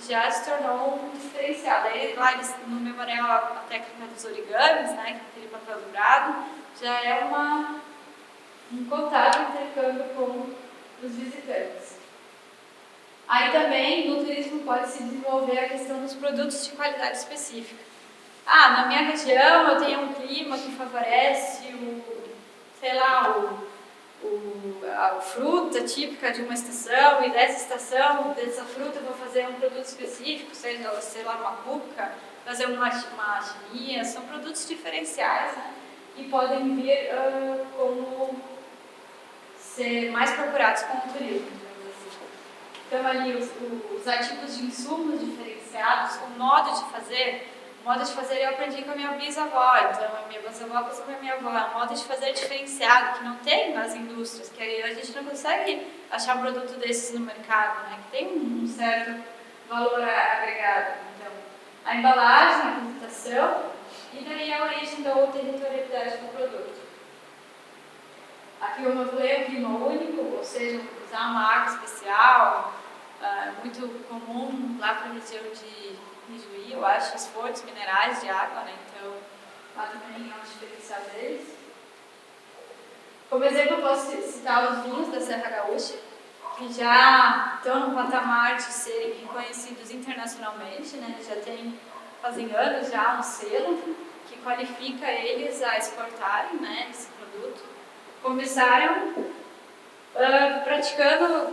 já se tornou um diferencial. Daí lá no memorial a técnica dos origamis, né? Que é aquele papel dobrado, já é um contato, um intercâmbio com os visitantes. Aí também no turismo pode se desenvolver a questão dos produtos de qualidade específica. Na minha região eu tenho um clima que favorece a fruta típica de uma estação, e dessa estação, dessa fruta eu vou fazer um produto específico, seja, uma cuca, fazer uma chimia, são produtos diferenciais, né? E podem vir como ser mais procurados com o turismo. Então, ali, os ativos de insumos diferenciados, o modo de fazer eu aprendi com a minha bisavó, então a minha bisavó passou com a minha avó, um modo de fazer diferenciado, que não tem nas indústrias, que aí a gente não consegue achar um produto desses no mercado, né, que tem um certo valor agregado. Então, a embalagem, a apresentação e daí a origem da territorialidade do produto. Aqui como eu falei, é um clima único, ou seja, usar uma água especial, muito comum lá para a região de Ijuí, eu acho, esforços minerais de água, né? Então lá também é um diferencial deles. Como exemplo, eu posso citar os vinhos da Serra Gaúcha, que já estão no patamar de serem reconhecidos internacionalmente, né? Fazem anos já um selo que qualifica eles a exportarem, né, esse produto. Começaram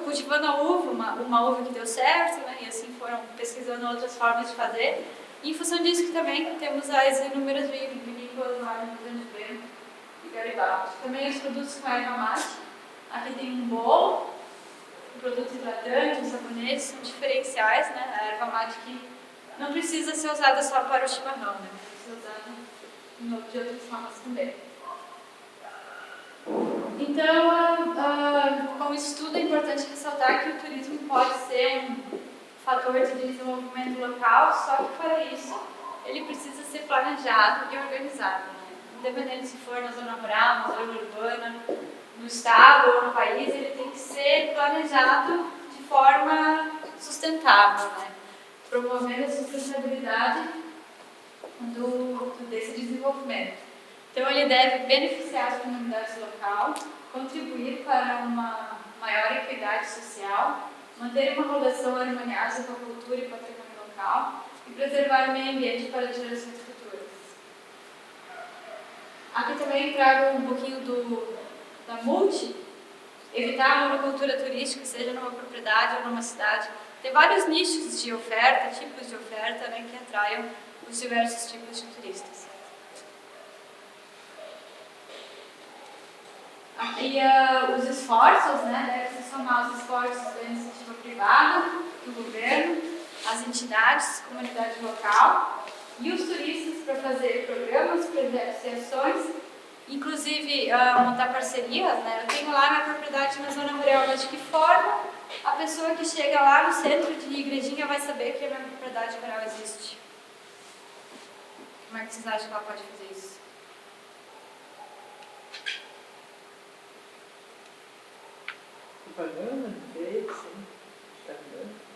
cultivando a uva, uma uva que deu certo, né, e assim foram pesquisando outras formas de fazer. E em função disso que também temos as inúmeras vinícolas lá no Rio Grande do Sul e Garibaldi. Também os produtos com erva mate. Aqui tem um bolo, um produto hidratante, um sabonete, são diferenciais, né, a erva mate que não precisa ser usada só para o chimarrão, né, pode ser usada de outras formas também. Então, com isso tudo é importante ressaltar que o turismo pode ser um fator de desenvolvimento local, só que para isso ele precisa ser planejado e organizado, né? Independente se for na zona rural, na zona urbana, no estado ou no país, ele tem que ser planejado forma sustentável, né? Promovendo a sustentabilidade desse desenvolvimento. Então, ele deve beneficiar as comunidades locais, contribuir para uma maior equidade social, manter uma relação harmoniosa com a cultura e patrimônio local e preservar o meio ambiente para gerações futuras. Aqui também trago um pouquinho da multi, evitar a monocultura turística, seja numa propriedade ou numa cidade. Tem vários nichos de oferta, tipos de oferta, né, que atraiam os diversos tipos de turistas. Aqui os esforços, né, devem se somar os esforços da iniciativa privada, do governo, as entidades, comunidade local e os turistas para fazer programas, projetos e ações, inclusive montar parcerias, né? Eu tenho lá minha propriedade na zona rural, mas de que forma a pessoa que chega lá no centro de Igrejinha vai saber que a minha propriedade rural existe? Como é que vocês acham que ela pode fazer isso? Propaganda,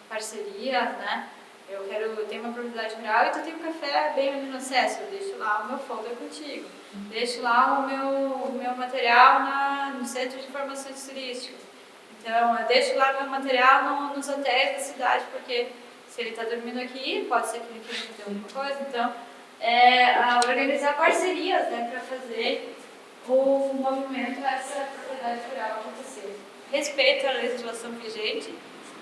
Parcerias, né? Eu tenho uma propriedade rural e tu tem um café bem ali no acesso. Eu deixo lá o meu folder contigo. Deixo lá o meu material no centro de informações turísticas. Então, eu deixo lá meu material nos hotéis da cidade, porque se ele está dormindo aqui, pode ser que ele queira fazer alguma coisa. Então, organizar parcerias, né, para fazer o movimento essa propriedade rural acontecer. Respeito à legislação vigente.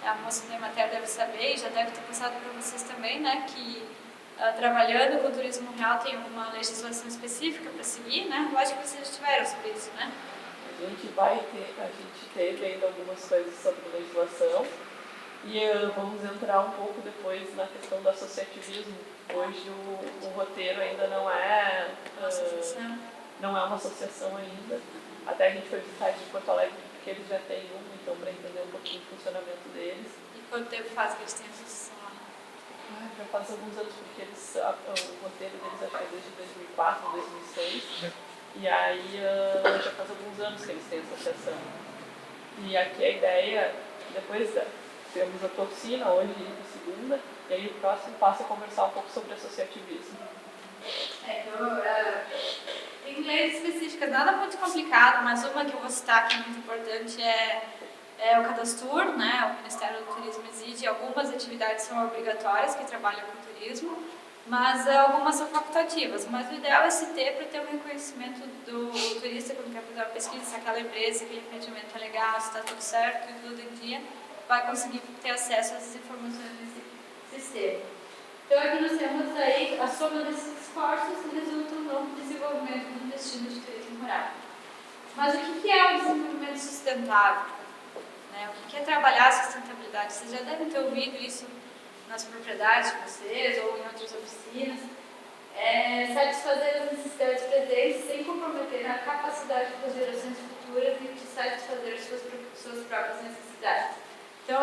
A moça da Emater deve saber, e já deve ter passado para vocês também, né, que trabalhando com turismo rural tem uma legislação específica para seguir, né? Eu acho que vocês tiveram sobre isso, né? A gente teve ainda algumas coisas sobre legislação e vamos entrar um pouco depois na questão do associativismo. Hoje o roteiro ainda não é uma associação ainda. Até a gente foi visitar de Porto Alegre porque eles já têm uma, então para entender um pouquinho o funcionamento deles. E quanto tempo faz que eles têm associação lá? Já faz alguns anos, porque o roteiro deles acho que é desde 2004, 2006. E aí já faz alguns anos que eles têm associação. E aqui a ideia, depois temos a Torcina, hoje de segunda, e aí o próximo passo é conversar um pouco sobre associativismo. Tem leis específicas, nada muito complicado, mas uma que eu vou citar que é muito importante é o Cadastur, né? O Ministério do Turismo exige, algumas atividades são obrigatórias que trabalham com turismo, mas algumas são facultativas. Mas o ideal é se ter para ter um reconhecimento do turista quando quer fazer uma pesquisa, se aquela empresa, aquele empreendimento é legal, se está tudo certo e tudo em dia, vai conseguir ter acesso a essas informações nesse sistema. Então aqui nós temos aí a soma desses esforços que resultam no desenvolvimento do destino de turismo rural. Mas o que é o desenvolvimento sustentável? O que é trabalhar a sustentabilidade? Vocês já devem ter ouvido isso nas propriedades de vocês ou em outras oficinas. Satisfazer as necessidades presentes sem comprometer a capacidade das gerações futuras e de satisfazer as suas próprias necessidades. Então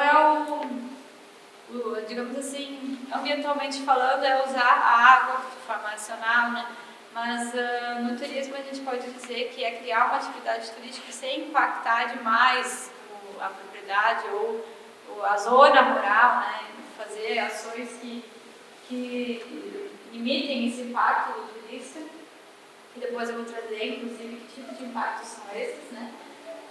digamos assim, ambientalmente falando, é usar a água de forma racional, né? Mas no turismo a gente pode dizer que é criar uma atividade turística sem impactar demais a propriedade ou a zona rural, né? Fazer ações que limitem esse impacto do turista. E depois eu vou trazer, inclusive, que tipo de impactos são esses, né?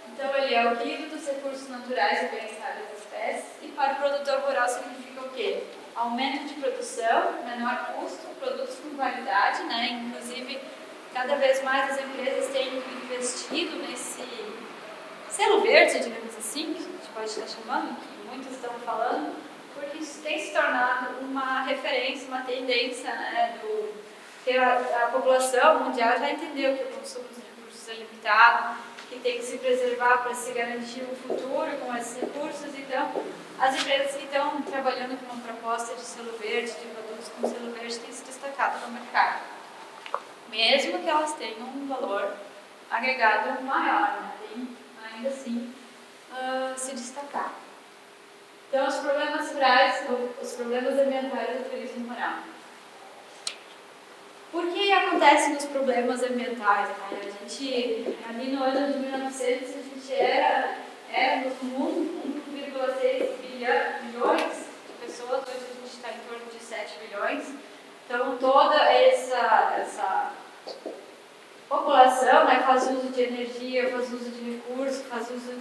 Então, ele é o equilíbrio dos recursos naturais e bem-estar das espécies. E para o produtor rural significa o quê? Aumento de produção, menor custo, produtos com qualidade, né? Inclusive, cada vez mais as empresas têm investido nesse selo verde, digamos assim, que a gente pode estar chamando, que muitos estão falando, porque isso tem se tornado uma referência, uma tendência, né? Que a população mundial já entendeu que o consumo de recursos é limitado, que tem que se preservar para se garantir um futuro com esses recursos. Então, as empresas que estão trabalhando com uma proposta de selo verde, de produtos com selo verde, têm se destacado no mercado. Mesmo que elas tenham um valor agregado maior, né? Tem, ainda assim, se destacar. Então, os problemas rurais, os problemas ambientais do turismo rural. Por que acontecem os problemas ambientais? Né? A gente, ali no ano de 1900, a gente era no mundo 1,6 bilhão bilhões de pessoas, hoje a gente está em torno de 7 bilhões. Então, toda essa população, né, faz uso de energia, faz uso de recursos, faz uso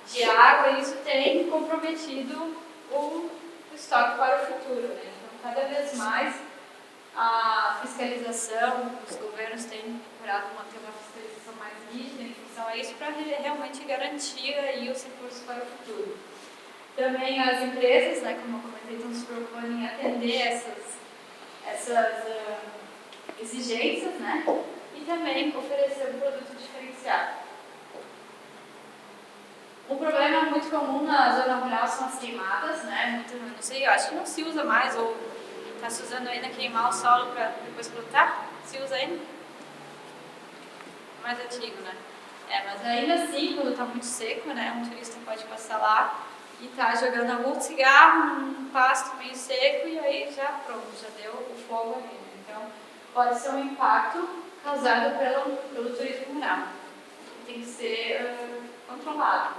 de água, e isso tem comprometido o estoque para o futuro, né? Então, cada vez mais a fiscalização, os governos têm procurado manter uma fiscalização mais rígida em função a isso, para realmente garantir aí os recursos para o futuro. Também as empresas, né, como eu comentei, estão se preocupando em atender essas exigências, né, e também oferecer um produto diferenciado. Um problema muito comum na zona rural são as queimadas, né, não sei, eu acho que não se usa mais, ou está se usando ainda queimar o solo para depois plantar? Se usa ainda? Mais antigo, né? Mas ainda assim, quando está muito seco, né, um turista pode passar lá e tá jogando algum cigarro num pasto meio seco, e aí já pronto, já deu o fogo ali, né? Então, pode ser um impacto causado pelo turismo rural. Tem que ser controlado.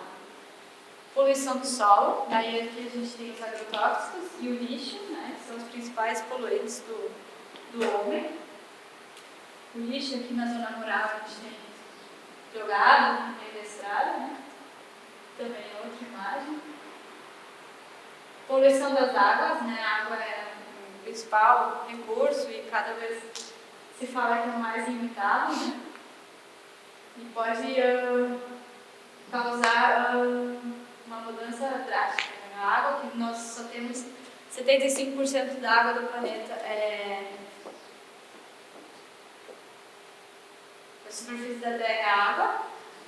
Poluição do solo, daí aqui a gente tem os agrotóxicos e o lixo, né, que são os principais poluentes do homem. O lixo aqui na zona rural a gente tem jogado no meio da estrada, né? Também é outra imagem. Poluição das águas, né? A água é o principal recurso e cada vez se fala que é mais limitado, né? E pode causar uma mudança drástica. Né? A água, que nós só temos 75% da água do planeta a superfície da Terra é água,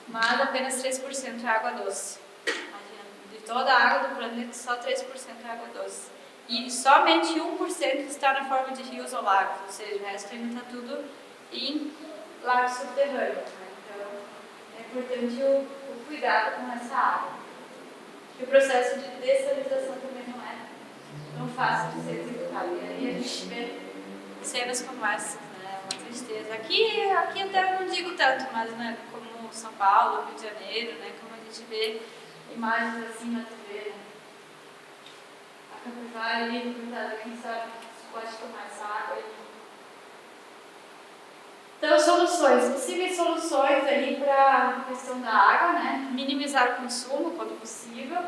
mas apenas 3% é água doce. De toda a água do planeta, só 3% é água doce. E somente 1% está na forma de rios ou lagos, ou seja, o resto ainda está tudo em lagos subterrâneos. Né? Então, é importante o cuidado com essa água. E o processo de dessalinização também não é tão fácil de ser executado. E aí a gente vê cenas como essa, né? Uma tristeza. Aqui até eu não digo tanto, mas né, como São Paulo, Rio de Janeiro, né, como a gente vê imagens assim na TV, né? A capivara ali, coitada, quem sabe pode tomar essa água. Então, soluções, possíveis soluções aí para a questão da água, né? Minimizar o consumo quando possível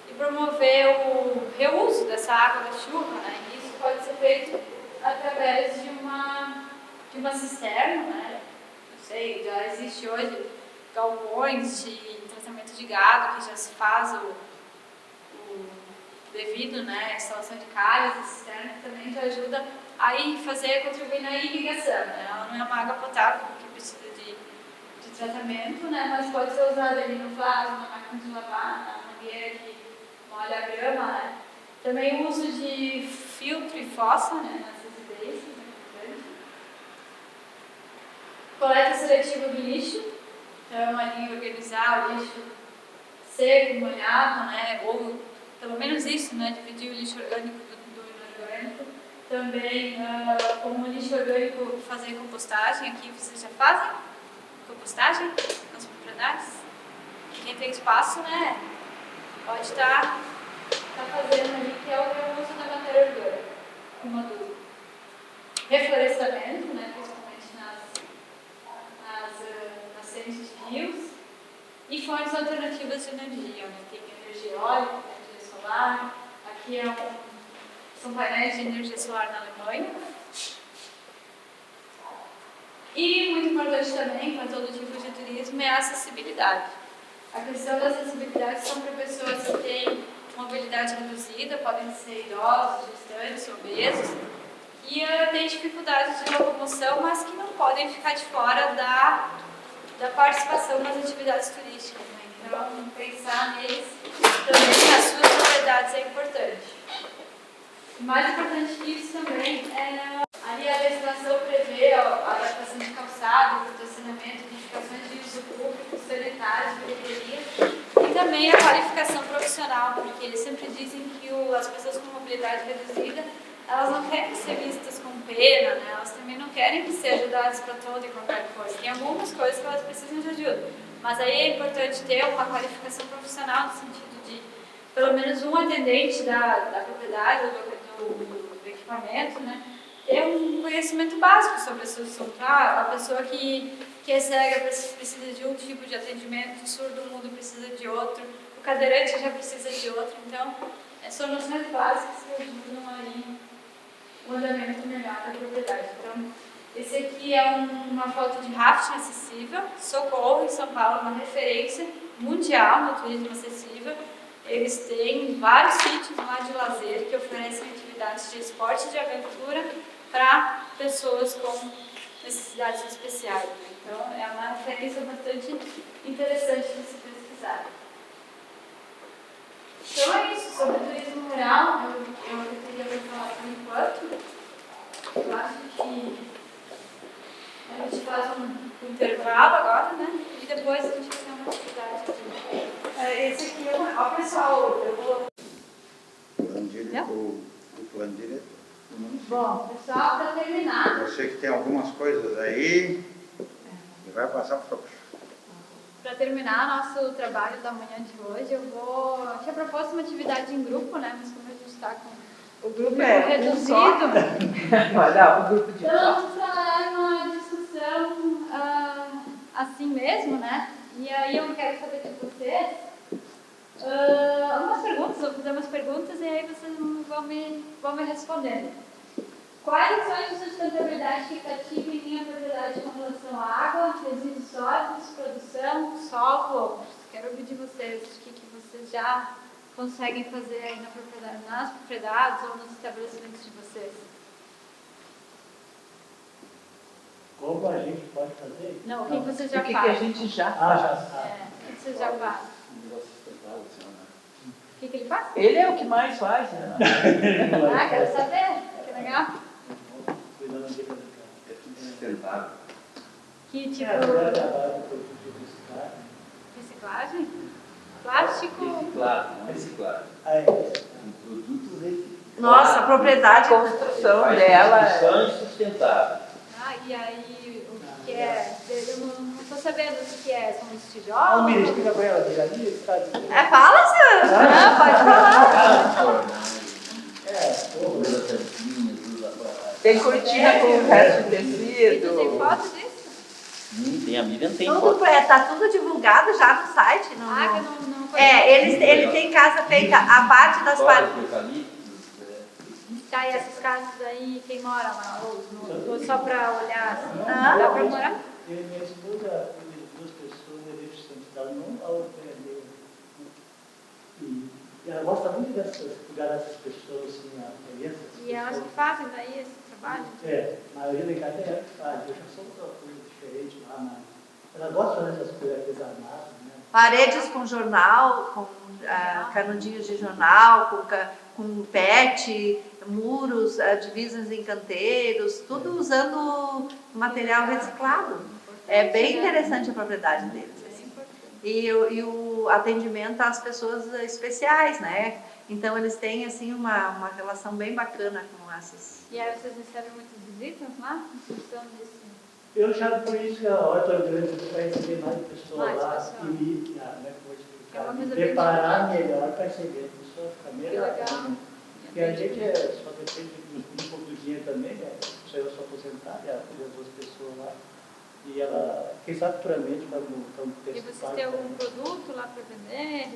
e promover o reuso dessa água da chuva, né? E isso pode ser feito através de uma cisterna, né? Não sei, já existe hoje galpões de tratamento de gado que já se faz o devido, né? A instalação de calhas, a cisterna que também já ajuda a contribuir na irrigação, né? Ela não é uma água potável porque precisa de tratamento, né? Mas pode ser usada ali no vaso, na máquina de lavar, na mangueira que molha a grama, né? Também o uso de filtro e fossa, né? Nas residências, é importante. Coleta seletiva do lixo, então ali organizar o lixo seco, molhado, né? Ou pelo menos isso, né? Dividir o lixo orgânico do inorgânico. Também, como lixo orgânico, fazer compostagem. Aqui vocês já fazem compostagem nas propriedades? Quem tem espaço, né? Pode estar fazendo ali, que é o reuso da matéria orgânica, como adubo. Reflorestamento, né? Principalmente nas nascentes de rios. E fontes alternativas de energia, né? Tem energia eólica, energia solar. Aqui são painéis de energia solar na Alemanha. E muito importante também para todo tipo de turismo é a acessibilidade. A questão da acessibilidade são para pessoas que têm mobilidade reduzida, podem ser idosos, gestantes, obesos, e têm dificuldades de locomoção, mas que não podem ficar de fora da participação nas atividades turísticas. Né? Então, pensar neles também, nas suas propriedades, é importante. Mais importante que isso também é ali a legislação prevê a adaptação de calçados, estacionamento, edificações de uso público, sanitários, bilheteria e também a qualificação profissional, porque eles sempre dizem que as pessoas com mobilidade reduzida, elas não querem ser vistas com pena, né? Elas também não querem ser ajudadas para toda e qualquer coisa. Tem algumas coisas que elas precisam de ajuda, mas aí é importante ter uma qualificação profissional no sentido de pelo menos um atendente da propriedade ou do equipamento, né, ter um conhecimento básico sobre esse assunto. A pessoa que é cega precisa de um tipo de atendimento, o surdo-mudo precisa de outro, o cadeirante já precisa de outro. Então, são noções básicas que ajudam aí o andamento melhor da propriedade. Então, esse aqui é uma foto de rafting acessível, Socorro, em São Paulo, uma referência mundial no turismo acessível. Eles têm vários sítios lá de lazer que oferecem atividades de esporte e de aventura para pessoas com necessidades especiais. Então, é uma referência bastante interessante de se pesquisar. Então é isso, sobre turismo rural, eu queria falar por enquanto. Eu acho que a gente faz um intervalo agora, né? E depois a gente vai ter uma atividade aqui. Esse aqui é uma... Ó, pessoal, eu vou... O plano diretor. Bom, pessoal, para terminar, Eu sei que tem algumas coisas aí que vai passar para o nosso trabalho da manhã de hoje, eu tinha proposto uma atividade em grupo, né? Mas como a gente está com o grupo reduzido, Olha, o grupo de então vamos falar uma discussão assim mesmo, né? E aí eu quero saber de vocês algumas perguntas, vou fazer umas perguntas e aí vocês vão me respondendo. Quais ações de sustentabilidade que praticam em minha propriedade com relação à água, resíduos sólidos, produção, solo, outros? Quero ouvir de vocês o que vocês já conseguem fazer aí nas propriedades ou nos estabelecimentos de vocês. Como a gente pode fazer? Não, o que vocês já o que fazem? a gente já Ah, faz. já sabe. O que vocês já fazem? O que ele faz? Ele é o que mais faz, né? Ah, quero saber. Que legal. Cuidando da vida É tudo sustentável. Que tipo... agora trabalho com produto de reciclagem. Reciclagem? Plástico? Reciclado, não reciclado. É. Um produto reciclado. Nossa, a propriedade... A construção Faz dela construção sustentável. Ah, e aí o que é? Eu não estou sabendo o que é. São os Ah, tijolos? Miriam, explica para ela, já ali, sabe? Fala, Sam. Não, pode falar. Usa tampinhas, usa para... tem cortina com o resto de E tu tem tecido. foto disso? Tem, a Miriam tem Tudo, foto. tá tudo divulgado já no site. No... Ah, que eu não conheço. Ele tem casa feita, a parte das Fora paredes. de eucaliptos, Tá, e essas casas aí, quem mora lá? Ou só para olhar assim? Ah. Dá para morar? Eu e minha esposa, duas pessoas, eu deixo sentado num, a outra é meu. E ela gosta muito dessas, cuidar dessas pessoas, assim, a crianças. E elas que fazem daí esse trabalho? A maioria da casa é ela que faz. Eu já sou outra coisa diferente lá, mas ela gosta de fazer essas coisas artesanatas, né? Paredes com jornal, com canudinhos de jornal, com PET, muros, divisas em canteiros, tudo usando material reciclado. É bem interessante a propriedade deles. Assim. E o atendimento às pessoas especiais, né? Então eles têm assim uma relação bem bacana com essas. E aí vocês recebem muitas visitas lá? Em função disso? Eu já por isso que a Horta Grande vai receber mais pessoas Mais lá pessoas. e É uma coisa preparar melhor para receber as pessoas, ficar Que melhor. legal. Porque a gente só depende de um pouco do dinheiro também, né? Isso aí eu sou aposentado, e as duas pessoas lá. E ela, quem sabe futuramente, para um E texto vocês têm algum produto lá para vender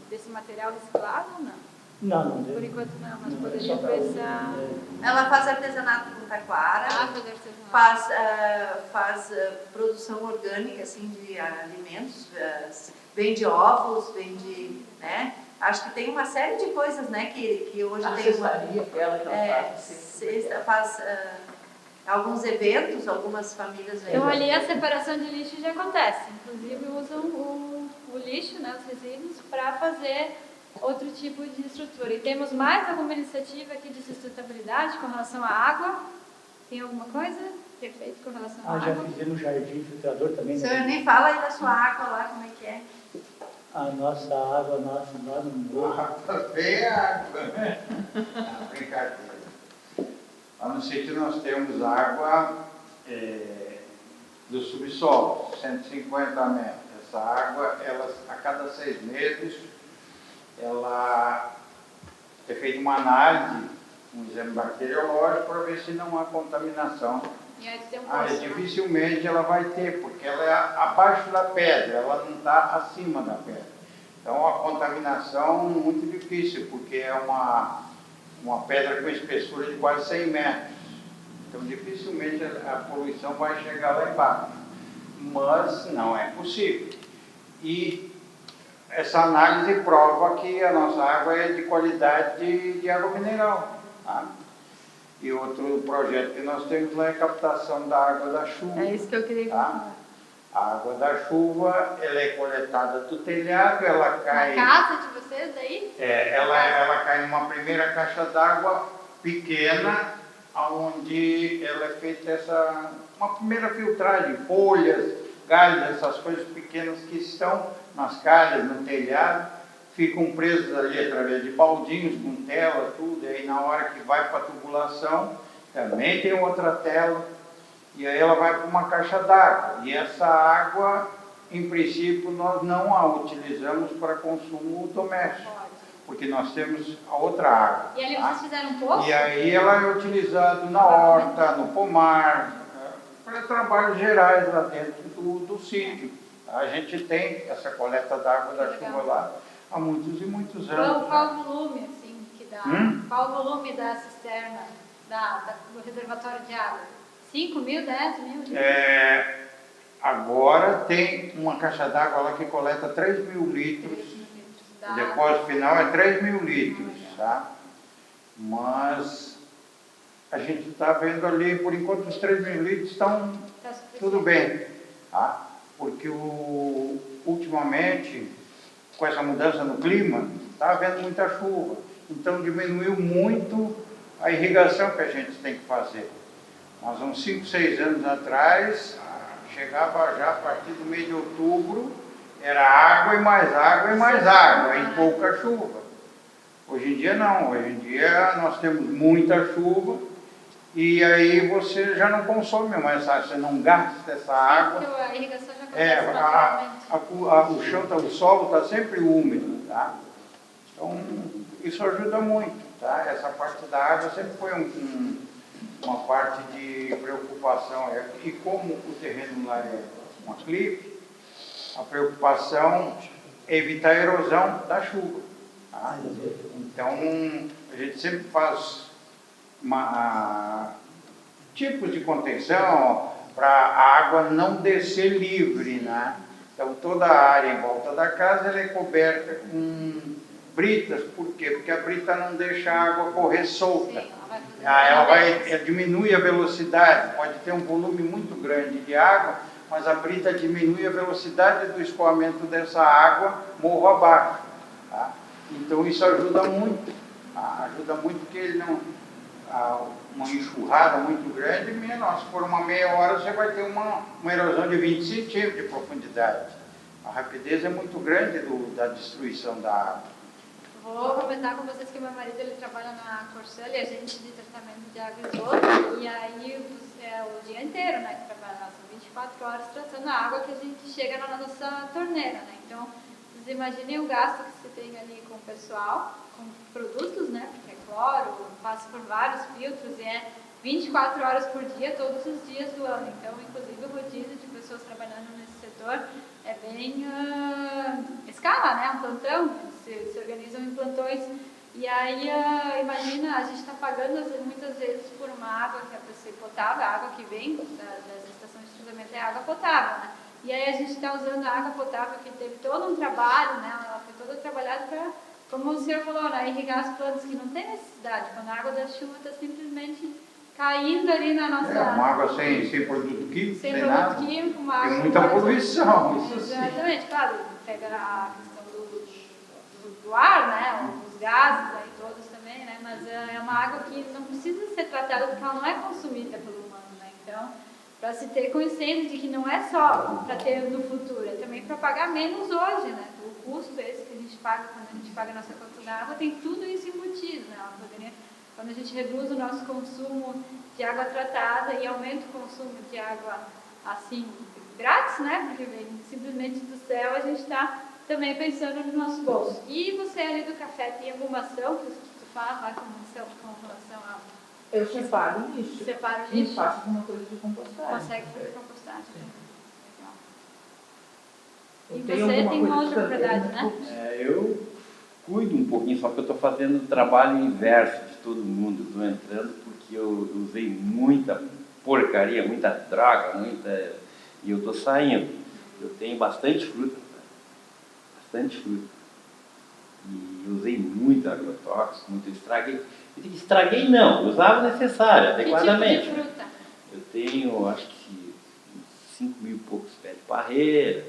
desse material reciclado ou não? Não Por enquanto não, mas Não, poderia só pra pensar. Ela faz artesanato com taquara, Fazer artesanato. faz produção orgânica assim de alimentos, vende ovos, vende, né? Acho que tem uma série de coisas, né, que hoje A tem uma cestaria aquela que ela faz. faz alguns eventos, algumas famílias vendem. Então ali a separação de lixo já acontece. Inclusive usam o lixo, né, os resíduos, para fazer outro tipo de estrutura. E temos mais alguma iniciativa aqui de sustentabilidade com relação à água? Tem alguma coisa que é feito com relação à já água? fizemos jardim filtrador também. O senhor Né? nem fala aí da sua água lá, como é que é? A nossa água, nós no morro. Tem água, né? Brincadeira. Lá no sítio nós temos água do subsolo, 150 metros. Essa água, a cada 6 meses, ela é feita uma análise, um exame bacteriológico para ver se não há contaminação. E aí tem um Ah, poço, né? dificilmente ela vai ter, porque ela é abaixo da pedra, ela não está acima da pedra. Então a contaminação é muito difícil, porque é uma pedra com espessura de quase 100 metros. Então dificilmente a poluição vai chegar lá embaixo. Mas não é possível. E essa análise prova que a nossa água é de qualidade de água mineral. Tá? E outro projeto que nós temos lá é a captação da água da chuva. É isso que eu queria Tá? falar. A água da chuva, ela é coletada do telhado, ela cai... Na casa de vocês daí? ela cai numa primeira caixa d'água pequena, onde ela é feita uma primeira filtragem, folhas, galhos, essas coisas pequenas que estão nas calhas, no telhado, ficam presos ali através de baldinhos com tela, tudo, e aí na hora que vai para a tubulação, também tem outra tela, e aí ela vai para uma caixa d'água. E essa água, em princípio, nós não a utilizamos para consumo doméstico, porque nós temos a outra água. E ali tá? vocês fizeram um poço? E aí ela é utilizada na horta, no pomar, para trabalhos gerais lá dentro do sítio. A gente tem essa coleta d'água da chuva lá há muitos e muitos anos. Qual o volume, assim, que dá? Qual o volume da cisterna, do reservatório de água? 5 mil, 10 mil? Agora tem uma caixa d'água lá que coleta 3 mil litros. O depósito final é 3 mil litros, tá? Mas a gente está vendo ali, por enquanto, os 3 mil litros estão tudo bem, tá? Porque ultimamente, com essa mudança no clima, está havendo muita chuva. Então diminuiu muito a irrigação que a gente tem que fazer. Nós, uns 5, 6 anos atrás, chegava já a partir do mês de outubro, era água e mais água e mais água, em pouca chuva. Hoje em dia não, hoje em dia nós temos muita chuva e aí você já não consome mais, sabe? Você não gasta essa água. Porque a irrigação já acontece naturalmente. O chão, o solo está sempre úmido, tá? Então isso ajuda muito, tá? Essa parte da água sempre foi uma parte de preocupação. E como o terreno lá é uma clipe, a preocupação é evitar a erosão da chuva. Tá? Então, a gente sempre faz tipos de contenção para a água não descer livre, né? Então, toda a área em volta da casa ela é coberta com britas. Por quê? Porque a brita não deixa a água correr solta. Sim, Ela diminui a velocidade, pode ter um volume muito grande de água, mas a brita diminui a velocidade do escoamento dessa água morro abaixo. Tá? Então isso ajuda muito, porque ele não, uma enxurrada muito grande, se por uma meia hora você vai ter uma erosão de 20 centímetros de profundidade. A rapidez é muito grande da destruição da água. Vou comentar com vocês que meu marido ele trabalha na Corsã, ele é agente de tratamento de água e esgoto, e aí é o dia inteiro, né, que trabalha, nós são 24 horas tratando a água que a gente chega na nossa torneira, né, então vocês imaginem o gasto que se tem ali com o pessoal, com produtos, né, porque é cloro, passa por vários filtros e é 24 horas por dia, todos os dias do ano, então inclusive o rodízio de pessoas trabalhando nesse setor é bem escala, né, um plantão, se organizam em plantões, e aí imagina, a gente está pagando muitas vezes por uma água que é para ser potável, a água que vem das estações de tratamento é água potável, né? E aí a gente está usando a água potável que teve todo um trabalho, né? Ela foi toda trabalhada para, como o senhor falou, né? Irrigar as plantas que não tem necessidade, quando a água da chuva está simplesmente caindo ali na nossa... uma água sem produto químico, sem produto produto químico, uma água... Tem muita poluição, isso sim. Exatamente, claro, pega a questão do ar, né, os gases aí todos também, né, mas é uma água que não precisa ser tratada porque ela não é consumida pelo humano, né, então, para se ter consciência de que não é só para ter no futuro, é também para pagar menos hoje, né, o custo esse que a gente paga quando a gente paga a nossa conta da água, tem tudo isso embutido, né, quando a gente reduz o nosso consumo de água tratada e aumenta o consumo de água, assim, grátis, né, porque vem simplesmente do céu, a gente está também pensando no nosso bolso. E você ali do café, tem alguma ação que tu faz lá com relação a... Eu separo o lixo. Separa o E lixo? faço alguma coisa de compostagem. Consegue fazer compostagem. Legal. E Eu você tenho alguma tem coisa uma outra que eu propriedade, tenho, né? Eu cuido um pouquinho, só que eu estou fazendo o trabalho inverso de todo mundo. Estou entrando porque eu usei muita porcaria, muita droga, e eu estou saindo. Eu tenho bastante fruta, bastante fruta. E usei muito agrotóxico, muito estraguei. Estraguei não, usava o necessário, adequadamente. Que tipo de fruta? Eu tenho, acho que 5 mil e poucos pés de parreira,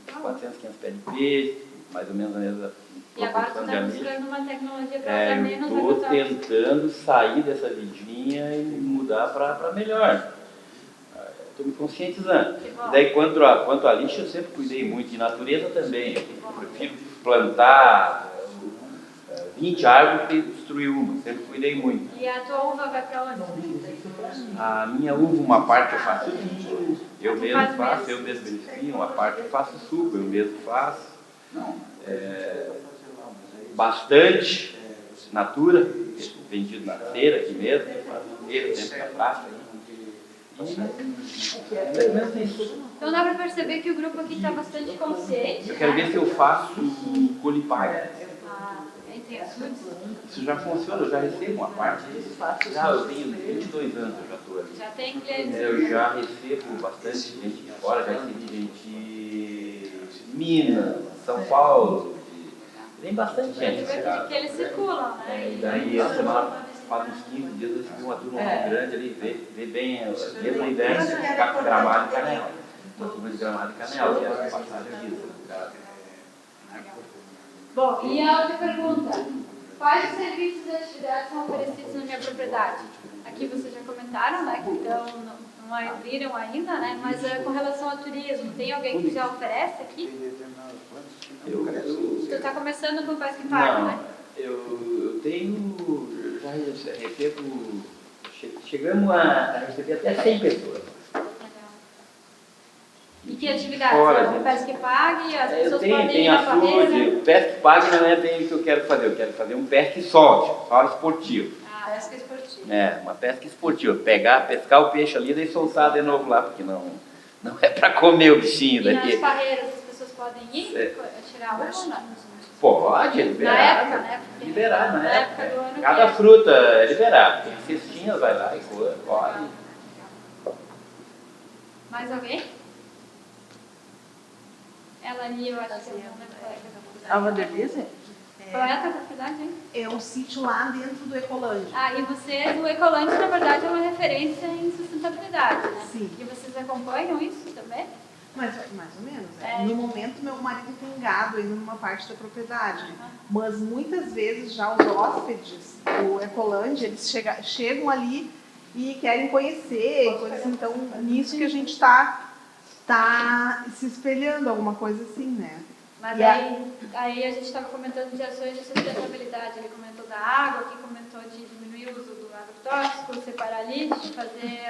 tenho 400, 500 pés de peixe, mais ou menos a mesma E agora tu proporção de está ameixa. buscando uma tecnologia para usar Eu menos estou agrotóxico. tentando sair dessa vidinha e mudar para melhor. Estou me conscientizando. Que bom. Daí, quanto a lixo, eu sempre cuidei muito, de natureza também. Eu prefiro plantar 20 árvores que destruir uma, sempre cuidei muito. E a tua uva vai para onde? A minha uva, uma parte eu faço vinho, eu mesmo faz faço, mesmo? eu mesmo beneficio, uma parte eu faço suco, eu mesmo faço. Bastante natura, vendido na feira aqui mesmo, feira, dentro da praça. Então dá para perceber que o grupo aqui está bastante consciente. Eu quero ver se eu faço colipagem. Entre açudes. Isso já funciona, eu já recebo uma parte disso. Eu tenho 22 anos, eu já estou ali. Já tem clientes. Eu já recebo bastante gente de fora, já recebi gente de Minas, São Paulo, tem bastante gente. Você vê que eles circulam, né? E daí, a semana, faz uns 15 dias, eu recebi uma turma muito grande ali, vê bem, mesmo inverno, Gramado e Canela. Uma turma de Gramado e Canela, que é a passagem disso. Bom, e a outra pergunta. Quais os serviços e atividades são oferecidos na minha propriedade? Aqui vocês já comentaram, né, que então não abriram ainda, né, mas com relação ao turismo, tem alguém que já oferece aqui? Tu está começando com o Pesca e Pague, né? Eu tenho, eu já recebo, chegamos a receber até 100 pessoas. E que atividades? Fora, O Pesca e Pague, as Eu pessoas tenho, podem ir tem na barreira? açude, pesca e pague não é bem o que eu quero fazer. Eu quero fazer um pesca e solte, só esportivo. Pesca esportiva. Uma pesca esportiva. Pescar o peixe ali e daí soltar de novo lá, porque não é para comer o bichinho E nas daí. barreiras as pessoas podem ir tirar uma ou não? Pode, é liberado. Na época, né? Porque Liberado, na época do ano Cada que é. fruta é liberada. Tem cestinhas, vai lá e pode. Mais alguém? Ela ali, eu acho que é uma A Vanderlise? Qual é a tua propriedade, hein? É um sítio lá dentro do Ecolândia. E vocês, o Ecolândia, na verdade, é uma referência em sustentabilidade, né? Sim. E vocês acompanham isso também? Mas mais ou menos. É. No momento, meu marido tem gado ainda numa parte da propriedade. Mas muitas vezes já os hóspedes do Ecolândia, eles chegam ali e querem conhecer, e coisa assim. Então, nisso que a gente está se espelhando, alguma coisa assim, né? Mas E aí a gente estava comentando de ações de sustentabilidade. Ele comentou da água, que comentou de diminuir o uso do agrotóxico, separar lixo, fazer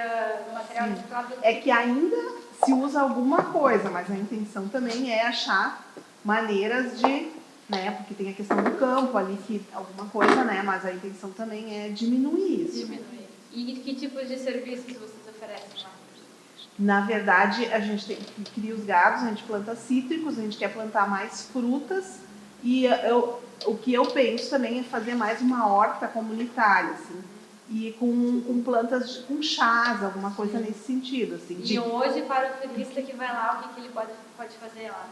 material reciclável. É que ainda se usa alguma coisa, mas a intenção também é achar maneiras de, né, porque tem a questão do campo ali, que alguma coisa, né, mas a intenção também é diminuir isso. Diminuir. E que tipos de serviços vocês oferecem lá? Na verdade, a gente cria os gados, a gente planta cítricos, a gente quer plantar mais frutas e o que eu penso também é fazer mais uma horta comunitária, assim, e com plantas, com chás, alguma coisa nesse sentido. Assim, E hoje, para o turista que vai lá, o que ele pode fazer lá?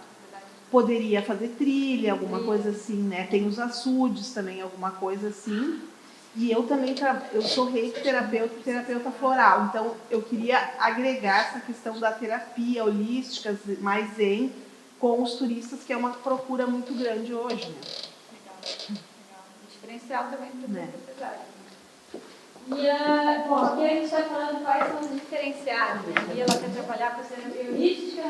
Poderia fazer trilha, alguma coisa assim, né? Tem os açudes também, alguma coisa assim. E eu também, eu sou reiki terapeuta e terapeuta floral, então eu queria agregar essa questão da terapia holística, mais zen, com os turistas, que é uma procura muito grande hoje, né? Legal. Diferencial também para Né? a sociedade. E, bom, aqui a gente está falando quais são os diferenciais, né? E ela quer trabalhar com terapia holística,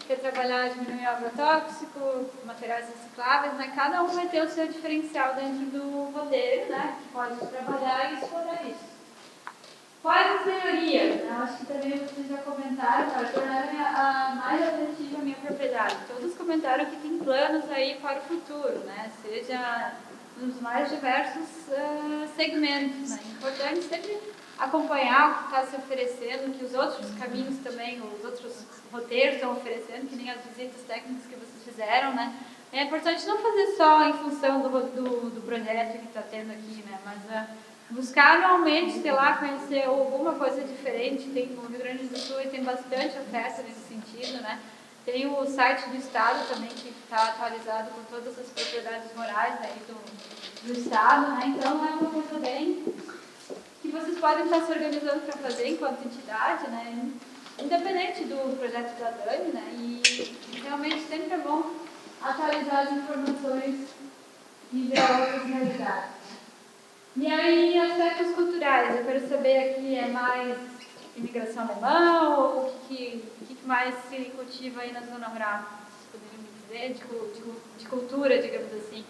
quer trabalhar diminuir o agrotóxico, materiais recicláveis, né? Cada um vai ter o seu diferencial dentro do roteiro, né? Que pode trabalhar e explorar isso. Quais as melhorias? Eu acho que também vocês já comentaram para tornar mais atrativa a minha propriedade. Todos comentaram que tem planos aí para o futuro, né? Seja nos mais diversos segmentos, né? É importante sempre acompanhar o que está se oferecendo, o que os outros caminhos também, os outros roteiros estão oferecendo, que nem as visitas técnicas que vocês fizeram, né? É importante não fazer só em função do projeto que está tendo aqui, né? Mas buscar anualmente, sei lá, conhecer alguma coisa diferente. Tem no Rio Grande do Sul e tem bastante oferta nesse sentido, né? Tem o site do Estado também, que está atualizado com todas as propriedades morais aí do Estado, né? Então é uma coisa bem que vocês podem estar se organizando para fazer enquanto entidade, né? Independente do projeto da Dani, né? E realmente sempre é bom atualizar as informações e ver outras realidades. E aí, aspectos culturais, eu quero saber aqui, é mais imigração alemã ou o que mais se cultiva aí na zona rural? Vocês poderiam me dizer, de cultura, digamos assim?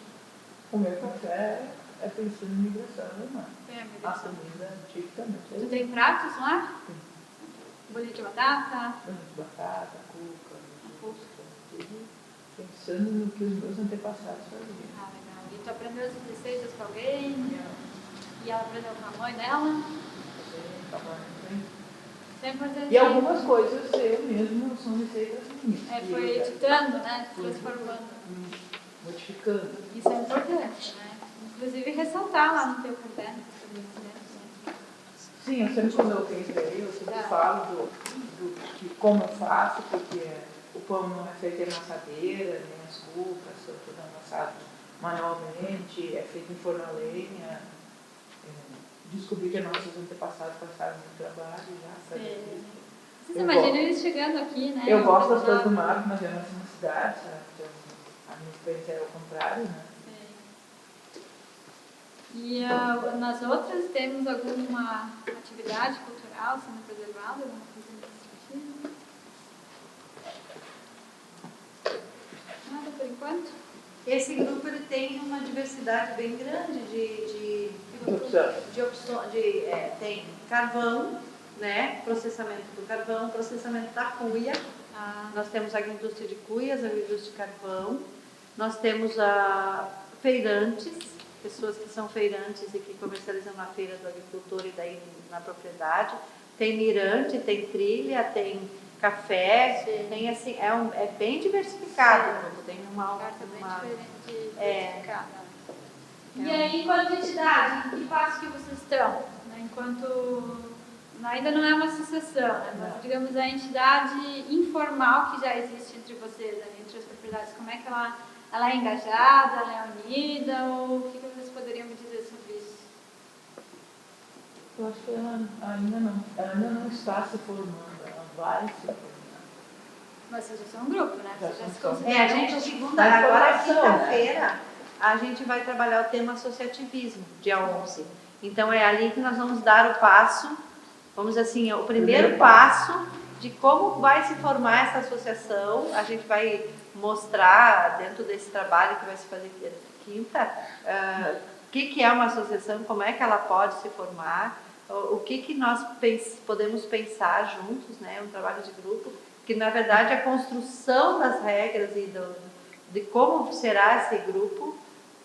O meu café é pensando em migração alemã. É, A migração. comida típicamente é Tu tem pratos lá? Bolinho de batata? frango de batata, cuca, tudo pensando no que os meus antepassados faziam. Ah, legal. E tu aprendeu as receitas com alguém? E ela aprendeu com a mãe dela? Isso é importante. E algumas coisas eu mesmo são receitas minhas. Foi editando, né? Transformando. Modificando. Isso é importante, né? Inclusive ressaltar lá no teu caderno. Sim, eu sempre quando eu entrei, eu sempre falo de como eu faço, porque o pão não é feito em amassadeira, nem as cucas, são tudo amassado manualmente, é feito em forno a lenha. Descobri que nossos antepassados passaram muito trabalho já para isso. Vocês imaginam eles chegando aqui, né? Eu gosto das coisas do mar, mas eu nasci na cidade, sabe? Então, a minha experiência era o contrário, né? E nas outras, temos alguma atividade cultural sendo preservada? Alguma coisa nesse sentido? Nada por enquanto? Esse grupo ele tem uma diversidade bem grande de opções. Tem carvão, né? Processamento do carvão, processamento da cuia. Nós temos a agroindústria de cuias, a agroindústria de carvão. Nós temos feirantes, pessoas que são feirantes e que comercializam na feira do agricultor e daí na propriedade. Tem mirante, tem trilha, tem café, tem assim, é bem diversificado. Tem uma diversificada. E aí, enquanto entidade, em que passo que vocês estão? Né? Ainda não é uma associação, né? Mas digamos a entidade informal que já existe entre vocês, né? Entre as propriedades, como é que ela é engajada, ela é unida, ou o que vocês poderiam me dizer sobre isso? Eu acho que ela ainda não está se formando, ela vai se formar. Mas vocês já são um grupo, né? Vocês já se a consideram gente agora quinta-feira, a gente vai trabalhar o tema associativismo, dia 11. Então é ali que nós vamos dar o passo, vamos dizer assim, o primeiro passo de como vai se formar essa associação. A gente vai mostrar dentro desse trabalho que vai se fazer quinta, o que é uma associação, como é que ela pode se formar, o que nós podemos pensar juntos, né? Um trabalho de grupo, que na verdade a construção das regras e de como será esse grupo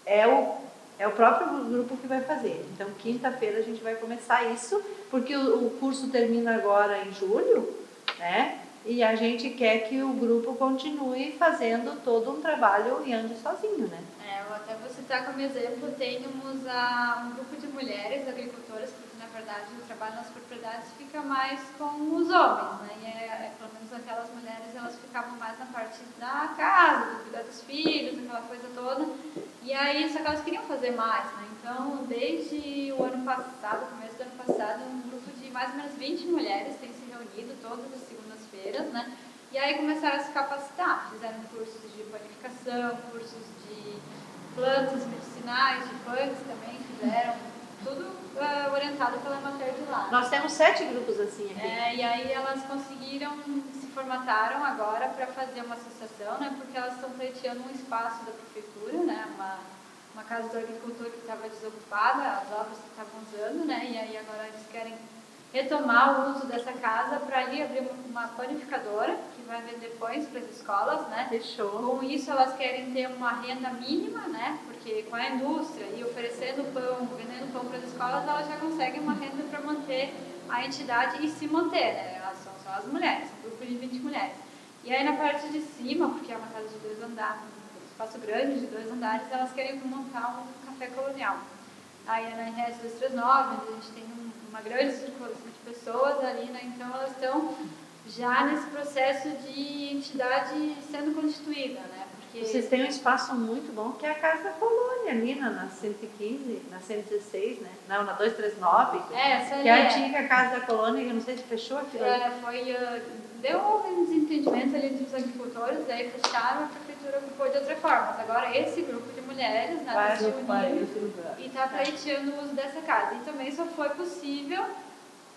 é o próprio grupo que vai fazer. Então, quinta-feira a gente vai começar isso, porque o curso termina agora em julho, né? E a gente quer que o grupo continue fazendo todo um trabalho e ande sozinho, né? Eu até vou citar como exemplo, temos um grupo de mulheres agricultoras, porque na verdade o trabalho nas propriedades fica mais com os homens, né? E pelo menos aquelas mulheres, elas ficavam mais na parte da casa, do cuidar dos filhos, aquela coisa toda. E aí, só que elas queriam fazer mais, né? Então, desde o ano passado, começo do ano passado, um grupo de mais ou menos 20 mulheres tem se reunido todas as segundas-feiras, né? E aí começaram a se capacitar, fizeram cursos de panificação, cursos de plantas medicinais, de punks também fizeram, tudo orientado pela Emater de lá. Nós temos 7 grupos assim aqui. E aí elas conseguiram, se formataram agora para fazer uma associação, né? Porque elas estão pleiteando um espaço da prefeitura, né? Uma casa do agricultor que estava desocupada, as obras que estavam usando, né? E aí agora eles querem retomar o uso dessa casa para ali abrir uma panificadora, que vai vender pães para as escolas, né? Fechou. Com isso, elas querem ter uma renda mínima, né? Porque com a indústria e oferecendo pão, vendendo pão para as escolas, elas já conseguem uma renda para manter a entidade e se manter, né? Elas são as mulheres, um grupo de 20 mulheres. E aí, na parte de cima, porque é uma casa de 2 andares, um espaço grande de 2 andares, elas querem montar um café colonial. Aí é na RS 239, onde a gente tem uma grande circulação de pessoas ali, né? Então elas estão já nesse processo de entidade sendo constituída, né? Porque Vocês têm um espaço muito bom, que é a Casa da Colônia, ali na 115, na 116, né? Não, na 239. essa ali Que é a antiga Casa da Colônia, que eu não sei se fechou aquilo. deu um desentendimento ali entre os agricultores, daí fecharam, a prefeitura ocupou de outra forma. Mas agora esse grupo de mulheres, né, Vai se ocupar uniu esse lugar. e está pleiteando o uso dessa casa. E também só foi possível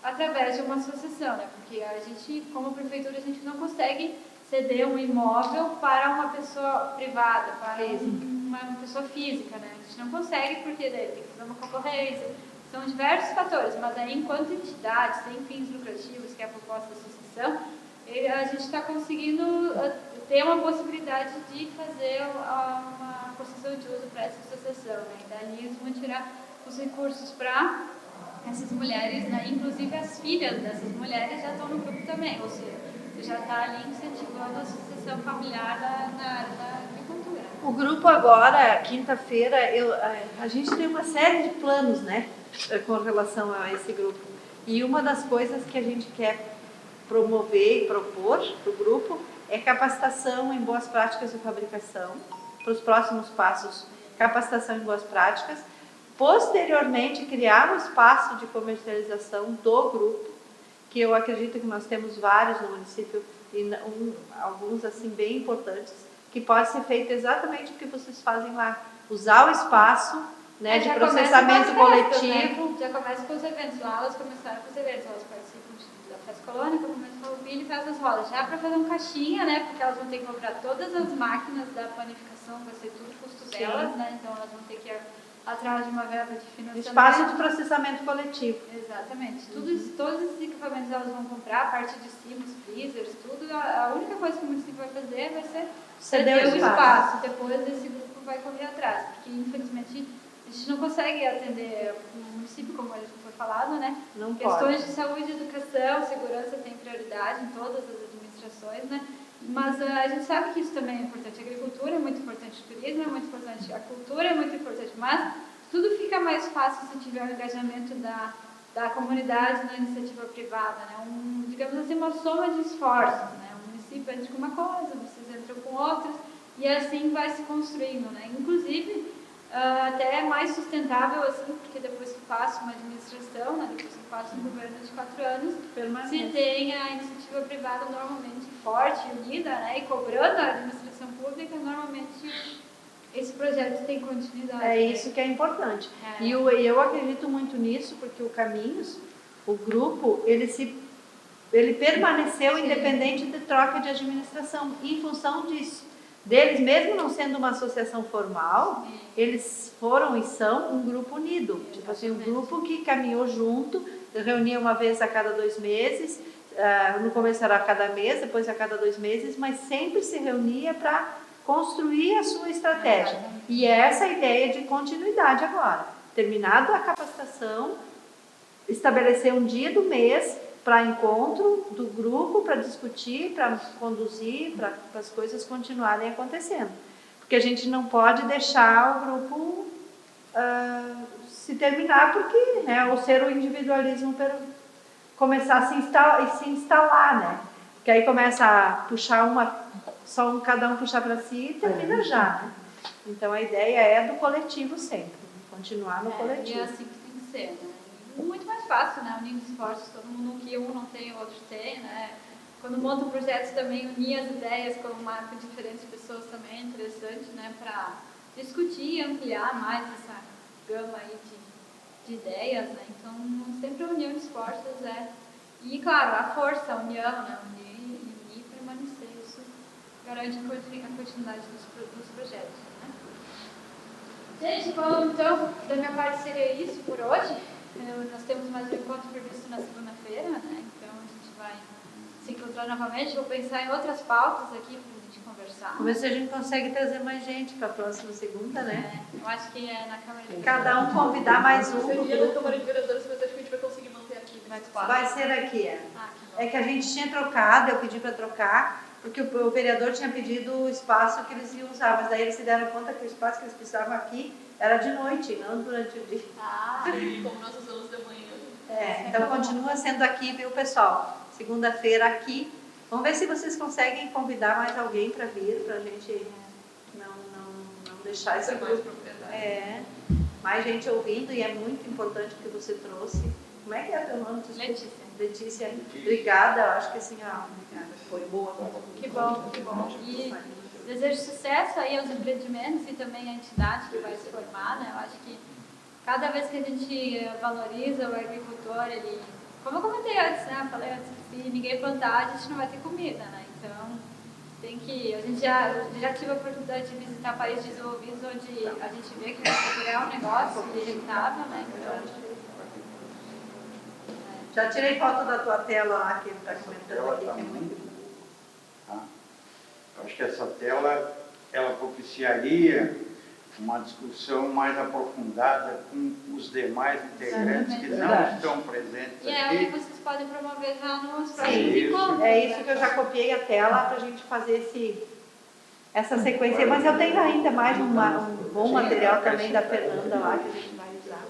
através de uma associação, né? Porque a gente, como prefeitura, a gente não consegue ceder um imóvel para uma pessoa privada, para uma pessoa física, né? A gente não consegue porque daí tem que fazer uma concorrência. São diversos fatores, mas aí, enquanto entidade, sem fins lucrativos, que é a proposta da associação, a gente está conseguindo ter uma possibilidade de fazer uma concessão de uso para essa associação, né? E dali eles vão tirar os recursos para essas mulheres, né? Inclusive as filhas dessas mulheres já estão no grupo também, ou seja, você já está ali incentivando a associação familiar na área da agricultura. O grupo agora, quinta-feira, a gente tem uma série de planos, né, com relação a esse grupo. E uma das coisas que a gente quer promover e propor para o grupo é capacitação em boas práticas de fabricação. Para os próximos passos, capacitação em boas práticas. Posteriormente, criar um espaço de comercialização do grupo, que eu acredito que nós temos vários no município, e alguns assim bem importantes, que pode ser feito exatamente o que vocês fazem lá. Usar o espaço, né, de processamento coletivo. Né? Já começa com os eventos lá, elas começaram com os eventos, elas participam da Festa Colônica, começam com o vinho e faz as rodas. Já para fazer um caixinha, né, porque elas vão ter que comprar todas as máquinas da panificação, vai ser tudo custo delas, né, então elas vão ter que ir atrás de uma verba de financiamento. Espaço de processamento coletivo. Exatamente. Todos esses equipamentos elas vão comprar, a parte de cima, os freezers, tudo. A única coisa que o município vai fazer vai ser ceder o espaço. Depois esse grupo vai correr atrás, porque infelizmente a gente não consegue atender o município, como foi falado, né? Não Questões pode. de saúde, educação, segurança tem prioridade em todas as administrações, né? Mas a gente sabe que isso também é importante. A agricultura é muito importante, o turismo é muito importante, a cultura é muito importante, mas tudo fica mais fácil se tiver o engajamento da comunidade na iniciativa privada, né? Digamos assim, uma soma de esforços, né? O município entra com uma coisa, vocês entram com outras, e assim vai se construindo, né? Inclusive, até é mais sustentável, assim, porque depois que passa uma administração, né? Depois que passa um governo de 4 anos, se tem a iniciativa privada normalmente forte, unida, né? E cobrando a administração pública, normalmente esse projeto tem continuidade. É isso que é importante. E eu acredito muito nisso, porque o Caminhos, o grupo, ele permaneceu independente de troca de administração, em função disso. Deles, mesmo não sendo uma associação formal, eles foram e são um grupo unido. Tipo assim, um grupo que caminhou junto, reunia uma vez a cada 2 meses, no começo era a cada mês, depois a cada 2 meses, mas sempre se reunia para construir a sua estratégia. E é essa a ideia de continuidade agora. Terminada a capacitação, estabelecer um dia do mês para encontro do grupo, para discutir, para conduzir, para as coisas continuarem acontecendo. Porque a gente não pode deixar o grupo se terminar, porque, né, ou ser o individualismo começar a se instalar, né? Porque aí começa a puxar cada um puxar para si e termina já, né? Então a ideia é do coletivo sempre, continuar no coletivo. E é assim que tem que ser, né? Muito mais fácil, né? Unindo esforços, todo mundo que um não tem, o outro tem, né? Quando monta um projeto também unir as ideias com diferentes pessoas também é interessante, né? Para discutir e ampliar mais essa gama aí de ideias, né? Então sempre a união de esforços e claro, a força, a união, né? Unir e permanecer, isso garante a continuidade dos projetos, né? Gente, bom, então da minha parte seria isso por hoje. Nós temos mais um encontro previsto na segunda-feira, né? Então a gente vai se encontrar encontrar novamente, vou pensar em outras pautas aqui para a gente conversar. Vamos ver se a gente consegue trazer mais gente para a próxima segunda, né? Eu acho que é na Câmara de Cada um convidar mais um. Seria na Câmara de Vereadores, mas acho que a gente vai conseguir manter aqui nesse espaço. Vai ser aqui, é. Ah, que bom. É que a gente tinha trocado, eu pedi para trocar, porque o vereador tinha pedido o espaço que eles iam usar, mas daí eles se deram conta que o espaço que eles precisavam aqui era de noite, não durante o dia. Ah, E como nós usamos de manhã. Então continua sendo aqui, viu, pessoal? Segunda-feira aqui. Vamos ver se vocês conseguem convidar mais alguém para vir, para a gente não deixar esse Ter mais grupo. propriedade. Mais gente ouvindo, e é muito importante o que você trouxe. Como é que é teu nome? Letícia. Letícia, obrigada. Eu acho que assim, foi boa. Que bom, que bom. E desejo sucesso aí aos empreendimentos e também à entidade que vai se formar, né? Eu acho que cada vez que a gente valoriza o agricultor, ele, como eu comentei antes, né? Falei antes que se ninguém plantar, a gente não vai ter comida, né? Então, tem que... A gente já tive a oportunidade de visitar países desenvolvidos onde a gente vê que você é um negócio rentável, né? Então, Já tirei foto da tua tela lá, que ele está comentando aqui, que é muito boa. Tá? Eu acho que essa tela, ela propiciaria uma discussão mais aprofundada com os demais integrantes que não estão presentes e é o que aqui. vocês podem promover já nos Sim, próximos isso. encontros. É isso que eu já copiei a tela para a gente fazer essa sequência. Mas eu tenho ainda mais um bom material também da Fernanda lá, que a gente vai usar.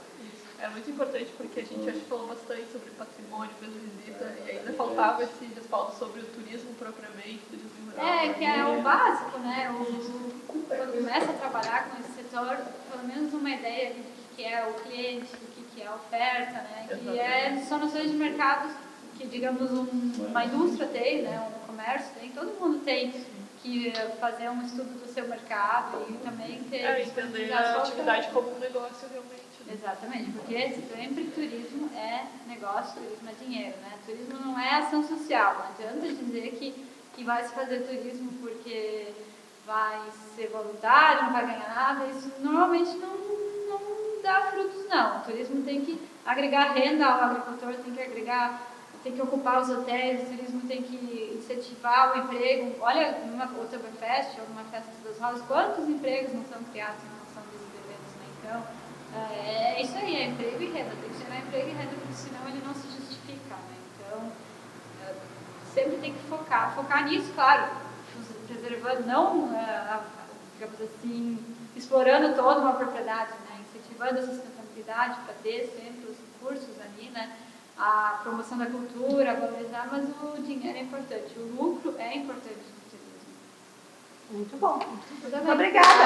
É muito importante porque a gente acho que falou bastante sobre patrimônio, fez visita, e ainda faltava esse respaldo sobre o turismo propriamente, turismo rural. É, que é o básico, né? Quando começa a trabalhar com esse setor, pelo menos uma ideia ali do que é o cliente, do que é a oferta, né? Que são noções de mercado que, digamos, uma indústria tem, né? Um comércio tem, todo mundo tem que fazer um estudo do seu mercado e também ter... Entender a atividade como um negócio realmente. Né? Exatamente, porque sempre turismo é negócio, turismo é dinheiro, né? Turismo não é ação social, não adianta dizer que vai se fazer turismo porque vai ser voluntário, não vai ganhar nada, isso normalmente não dá frutos, não. O turismo tem que agregar renda ao agricultor, tem que ocupar os hotéis, o turismo tem que incentivar o emprego. Olha, numa Oktoberfest ou numa Festa das Rosas, quantos empregos não são criados em função desses eventos, né? Então, é isso aí, é emprego e renda. Tem que gerar emprego e renda, porque senão ele não se justifica, né? Então, sempre tem que focar nisso, claro, preservando, não, digamos assim, explorando toda uma propriedade, né? Incentivando a sustentabilidade para ter sempre os recursos ali, né? A promoção da cultura, valorizar, mas o dinheiro é importante, o lucro é importante no turismo. Muito bom. Muito bem. Muito obrigada.